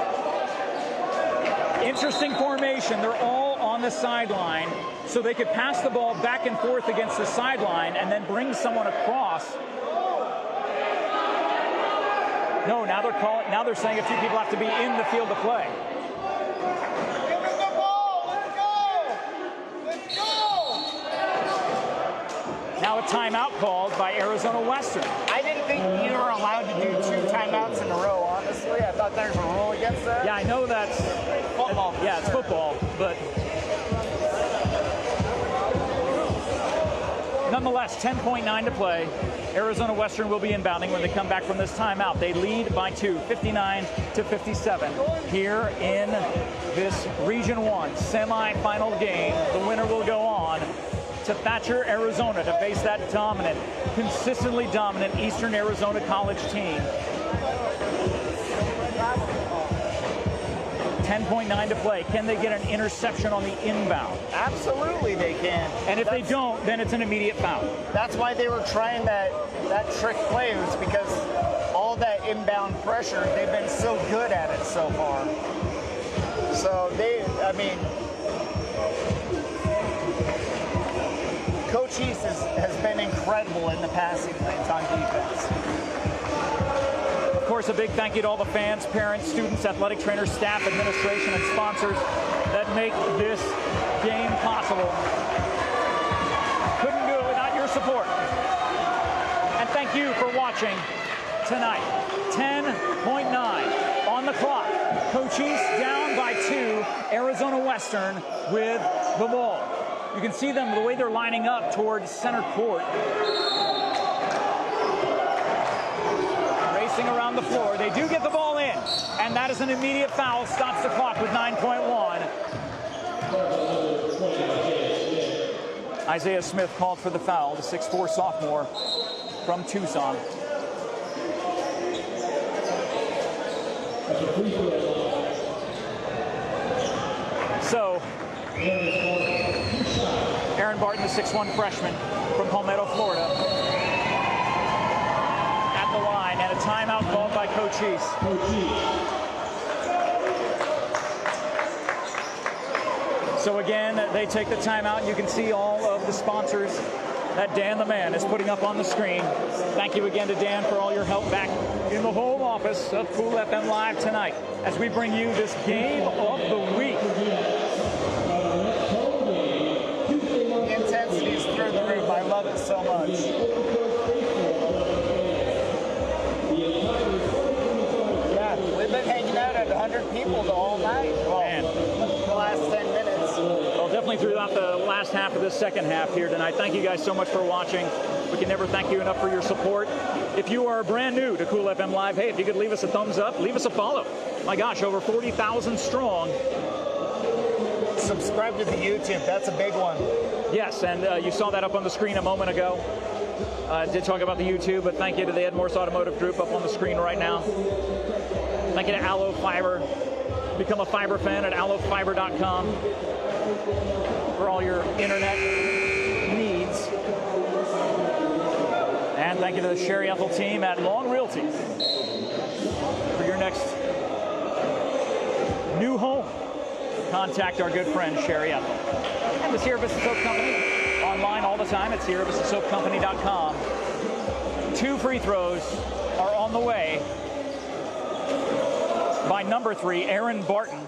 Interesting formation. They're all on the sideline, so they could pass the ball back and forth against the sideline and then bring someone across. No, now they're saying a few people have to be in the field to play. Now a timeout called by Arizona Western. I didn't think you were allowed to do 2 timeouts in a row, honestly. I thought there was a rule against that. Yeah, I know that's football. Yeah, it's football, but nonetheless, 10.9 to play. Arizona Western will be inbounding when they come back from this timeout. They lead by 2, 59-57. Here in this Region 1 semifinal game, the winner will go on to Thatcher, Arizona, to face that dominant, consistently dominant Eastern Arizona College team. 10.9 to play. Can they get an interception on the inbound? Absolutely they can. And if they don't, then it's an immediate foul. That's why they were trying that trick play, was because all that inbound pressure, they've been so good at it so far. So Cochise has been incredible in the passing lanes on defense. Of course, a big thank you to all the fans, parents, students, athletic trainers, staff, administration, and sponsors that make this game possible. Couldn't do it without your support. And thank you for watching tonight. 10.9 on the clock. Cochise down by 2. Arizona Western with the ball. You can see them the way they're lining up towards center court. Racing around the floor. They do get the ball in, and that is an immediate foul. Stops the clock with 9.1. Isaiah Smith called for the foul, the 6'4" sophomore from Tucson. So, Aaron Barton, the 6'1" freshman from Palmetto, Florida, at the line, and a timeout called by Cochise. So again, they take the timeout. You can see all of the sponsors that Dan the Man is putting up on the screen. Thank you again to Dan for all your help back in the home office of Cool FM Live tonight as we bring you this game of the week. The intensity is through the roof. I love it so much. Yeah, we've been hanging out at 100 people all night. Well, the last 10 minutes. Well, definitely throughout the last half of this second half here tonight. Thank you guys so much for watching. We can never thank you enough for your support. If you are brand new to Cool FM Live, hey, if you could leave us a thumbs up, leave us a follow. My gosh, over 40,000 strong. Subscribe to the YouTube. That's a big one. Yes, and you saw that up on the screen a moment ago. Did talk about the YouTube, but thank you to the MORSE Automotive Group up on the screen right now. Thank you to Allo Fiber. Become a fiber fan at allofiber.com for all your internet needs. And thank you to the Sherry Ethel team at Long Realty for your next new home. Contact our good friend Sherry Ethel. And the Sierra Vista Soap Company, online all the time at SierraVistaSoapCompany.com. 2 free throws are on the way by number 3, Aaron Barton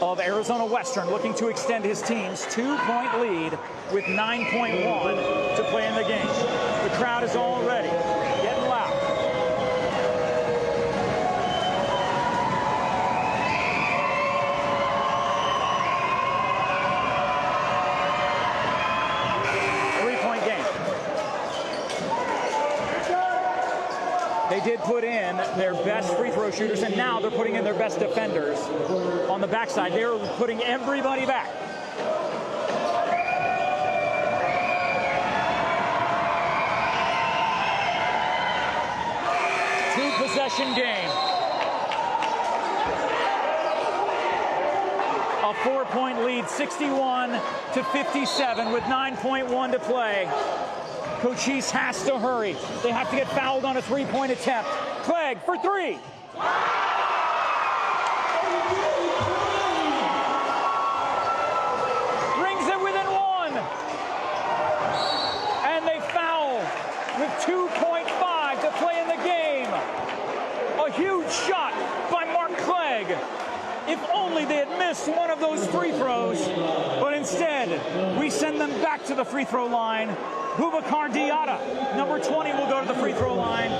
of Arizona Western, looking to extend his team's 2-point lead with 9.1 to play in the game. The crowd is already getting loud. They did put in their best free throw shooters, and now they're putting in their best defenders on the backside. They're putting everybody back. possession game. A 4-point lead, 61 to 57 with 9.1 to play. Cochise has to hurry. They have to get fouled on a 3-point attempt. Clegg for 3. Brings it within 1. And they foul with 2.5 to play in the game. A huge shot by Mark Clegg. If only they had missed one of those free throws. But instead, we send them back to the free throw line. Boubacar Diatta, number 20, will go to the free throw line.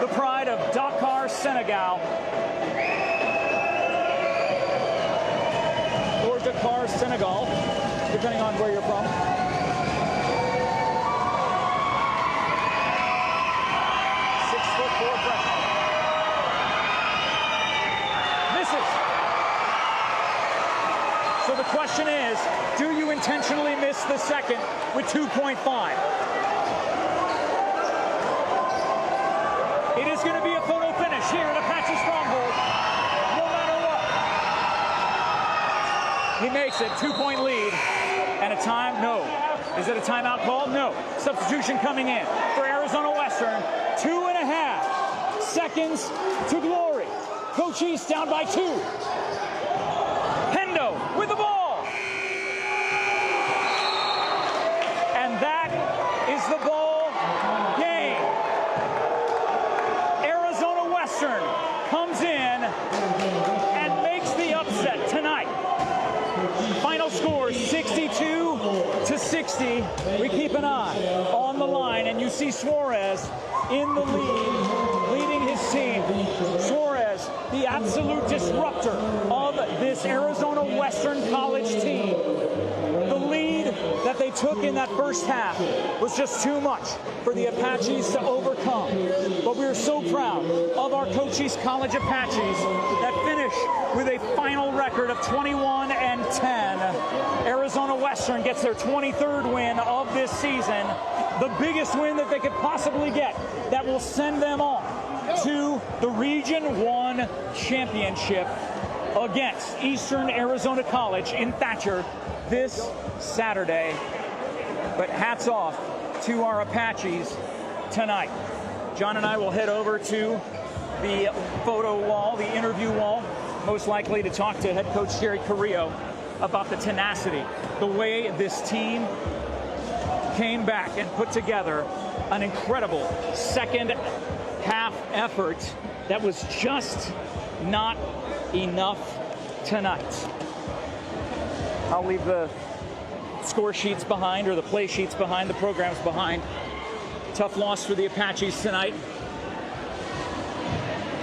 The pride of Dakar, Senegal. Or Dakar, Senegal, depending on where you're from. So the question is, do you intentionally miss the second with 2.5? It is going to be a photo finish here at Apache Stronghold, no matter what. He makes it, 2-point lead, and a time, no. Is it a timeout call? No. Substitution coming in for Arizona Western, 2.5 seconds to glory. Cochise down by 2. With the ball. And that is the ball game. Arizona Western comes in and makes the upset tonight. Final score 62 to 60. We keep an eye on the line, and you see Suarez in the lead, leading his team. Suarez, the absolute disruptor of this Arizona Western College team. The lead that they took in that first half was just too much for the Apaches to overcome. But we're so proud of our Cochise College Apaches that finish with a final record of 21-10. Arizona Western gets their 23rd win of this season, the biggest win that they could possibly get, that will send them on to the Region 1 championship against Eastern Arizona College in Thatcher this Saturday. But hats off to our Apaches tonight. John and I will head over to the photo wall, the interview wall, most likely to talk to head coach Jerry Carrillo about the tenacity, the way this team came back and put together an incredible second half effort that was just not enough tonight. I'll leave the score sheets behind, or the play sheets behind, the programs behind. Tough loss for the Apaches tonight.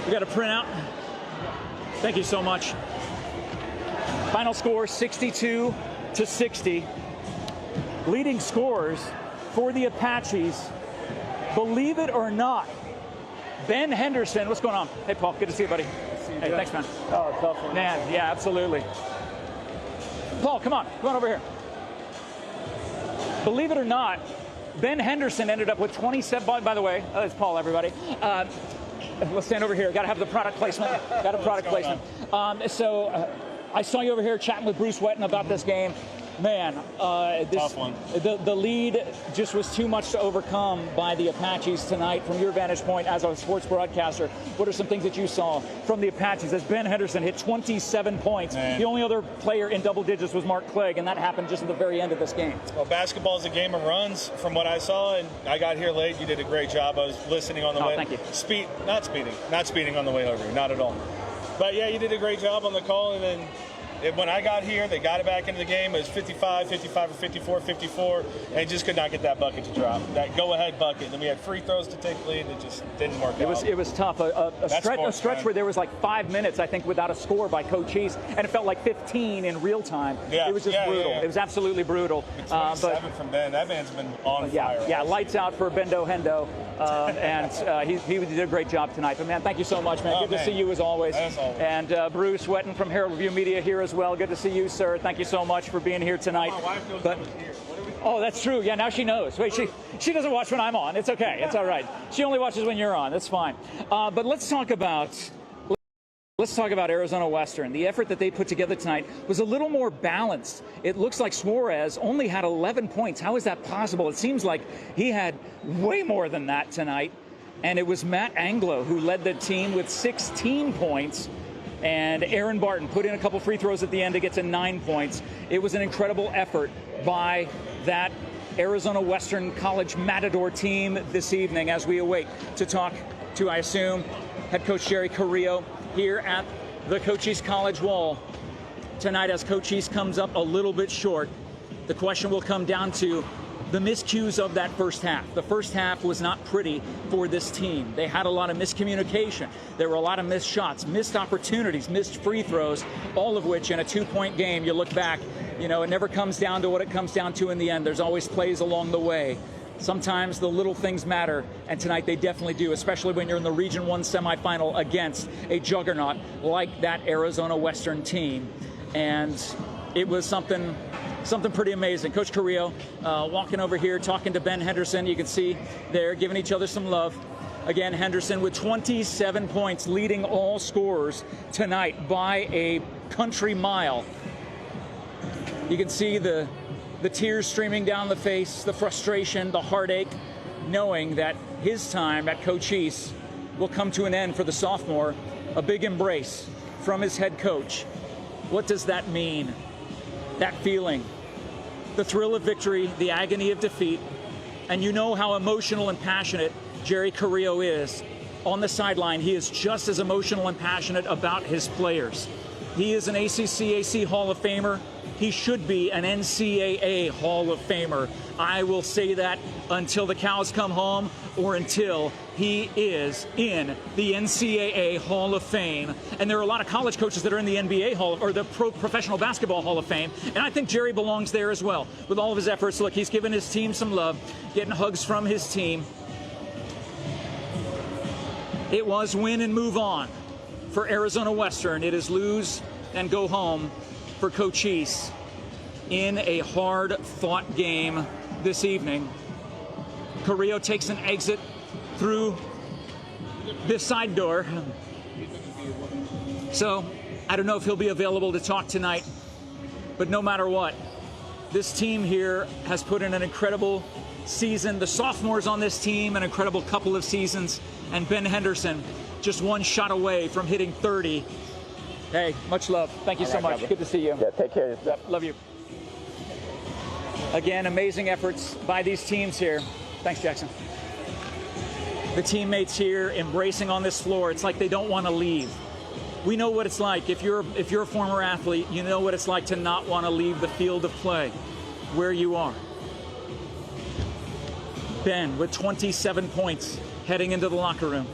We got a printout. Thank you so much. Final score 62 to 60. Leading scorers for the Apaches, believe it or not, Ben Henderson. What's going on? Hey, Paul. Good to see you, buddy. Hey, thanks, man. Oh, tough one. Man, yeah, absolutely. Paul, come on. Come on over here. Believe it or not, Ben Henderson ended up with 27. By the way, it's Paul, everybody. Let's stand over here. Got to have the product placement. Got a product placement. I saw you over here chatting with Bruce Wetton about this game. Man, tough one. The lead just was too much to overcome by the Apaches tonight. From your vantage point as a sports broadcaster, what are some things that you saw from the Apaches as Ben Henderson hit 27 points? Man. The only other player in double digits was Mark Clegg, and that happened just at the very end of this game. Well, basketball is a game of runs from what I saw, and I got here late. You did a great job. I was listening on the way. Thank you. Not speeding on the way over, not at all. But yeah, you did a great job on the call, and then when I got here, they got it back into the game. It was 55 or 54, and just could not get that bucket to drop. That go-ahead bucket. And then we had free throws to take the lead, and it just didn't work out. It was tough. A stretch where there was like 5 minutes, I think, without a score by Cochise, and it felt like 15 in real time. Yeah, it was just brutal. Yeah. It was absolutely brutal. 27 from Ben. That man's been on fire. Yeah, lights out for Bendo Hendo. He did a great job tonight. But, man, thank you so much, man. Good to see you as always. As always. And Bruce Wetton from Herald Review Media here as as well. Good to see you, sir. Thank you so much for being here tonight. My wife knows But, I was here. oh, that's true. Yeah, now she knows. Wait, she doesn't watch when I'm on. It's okay. It's all right. She only watches when you're on. That's fine. But let's talk about Arizona Western. The effort that they put together tonight was a little more balanced. It looks like Suarez only had 11 points. How is that possible? It seems like he had way more than that tonight. And it was Matt Anglo who led the team with 16 points. And Aaron Barton put in a couple free throws at the end to get to 9 points. It was an incredible effort by that Arizona Western College Matador team this evening as we await to talk to, I assume, head coach Jerry Carrillo here at the Cochise College wall tonight as Cochise comes up a little bit short. The question will come down to the miscues of that first half. The first half was not pretty for this team. They had a lot of miscommunication. There were a lot of missed shots, missed opportunities, missed free throws, all of which in a 2-point game, you look back, you know, it never comes down to what it comes down to in the end. There's always plays along the way. Sometimes the little things matter, and tonight they definitely do, especially when you're in the Region 1 semifinal against a juggernaut like that Arizona Western team. And it was something pretty amazing. Coach Carrillo walking over here, talking to Ben Henderson. You can see they're giving each other some love. Again, Henderson with 27 points, leading all scorers tonight by a country mile. You can see the tears streaming down the face, the frustration, the heartache, knowing that his time at Cochise will come to an end for the sophomore. A big embrace from his head coach. What does that mean? That feeling, the thrill of victory, the agony of defeat, and you know how emotional and passionate Jerry Carrillo is. On the sideline, he is just as emotional and passionate about his players. He is an ACC Hall of Famer. He should be an NCAA Hall of Famer. I will say that until the cows come home or until he is in the NCAA Hall of Fame. And there are a lot of college coaches that are in the NBA Hall or the Professional Basketball Hall of Fame. And I think Jerry belongs there as well with all of his efforts. Look, he's given his team some love, getting hugs from his team. It was win and move on for Arizona Western. It is lose and go home for Cochise in a hard-fought game this evening. Carrillo takes an exit through this side door. So I don't know if he'll be available to talk tonight, but no matter what, this team here has put in an incredible season. The sophomores on this team, an incredible couple of seasons, and Ben Henderson just one shot away from hitting 30. Hey, much love. Thank you so much. Good to see you. Yeah, take care. Love you. Again, amazing efforts by these teams here. Thanks, Jackson. The teammates here embracing on this floor. It's like they don't want to leave. We know what it's like. If you're a former athlete, you know what it's like to not want to leave the field of play where you are. Ben with 27 points heading into the locker room.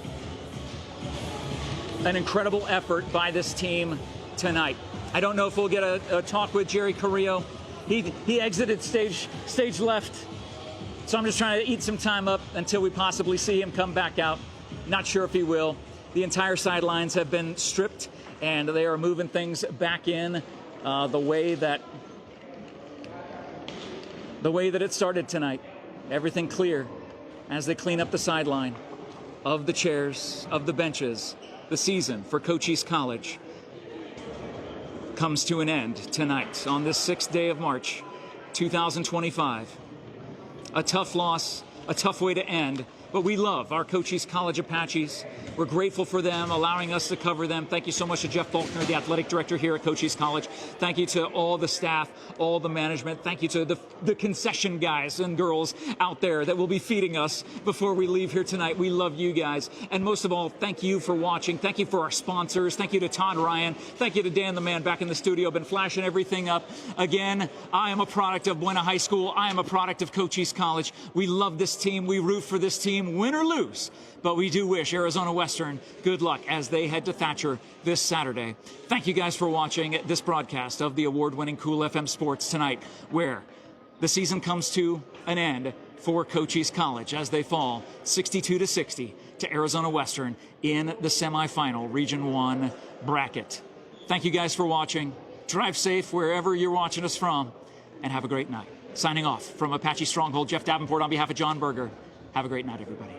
An incredible effort by this team tonight. I don't know if we'll get a talk with Jerry Carrillo. He exited stage left, so I'm just trying to eat some time up until we possibly see him come back out. Not sure if he will. The entire sidelines have been stripped, and they are moving things back in the way that it started tonight. Everything clear as they clean up the sideline of the chairs, of the benches. The season for Cochise College comes to an end tonight on this 6th day of March, 2025. A tough loss, a tough way to end, but we love our Cochise College Apaches. We're grateful for them, allowing us to cover them. Thank you so much to Jeff Faulkner, the athletic director here at Cochise College. Thank you to all the staff, all the management. Thank you to the concession guys and girls out there that will be feeding us before we leave here tonight. We love you guys. And most of all, thank you for watching. Thank you for our sponsors. Thank you to Todd Ryan. Thank you to Dan the man back in the studio. Been flashing everything up. Again, I am a product of Buena High School. I am a product of Cochise College. We love this team. We root for this team, win or lose. But we do wish Arizona Western good luck as they head to Thatcher this Saturday. Thank you guys for watching this broadcast of the award-winning Cool FM Sports tonight, where the season comes to an end for Cochise College as they fall 62-60 to Arizona Western in the semifinal Region 1 bracket. Thank you guys for watching. Drive safe wherever you're watching us from, and have a great night. Signing off from Apache Stronghold, Jeff Davenport on behalf of John Berger. Have a great night, everybody.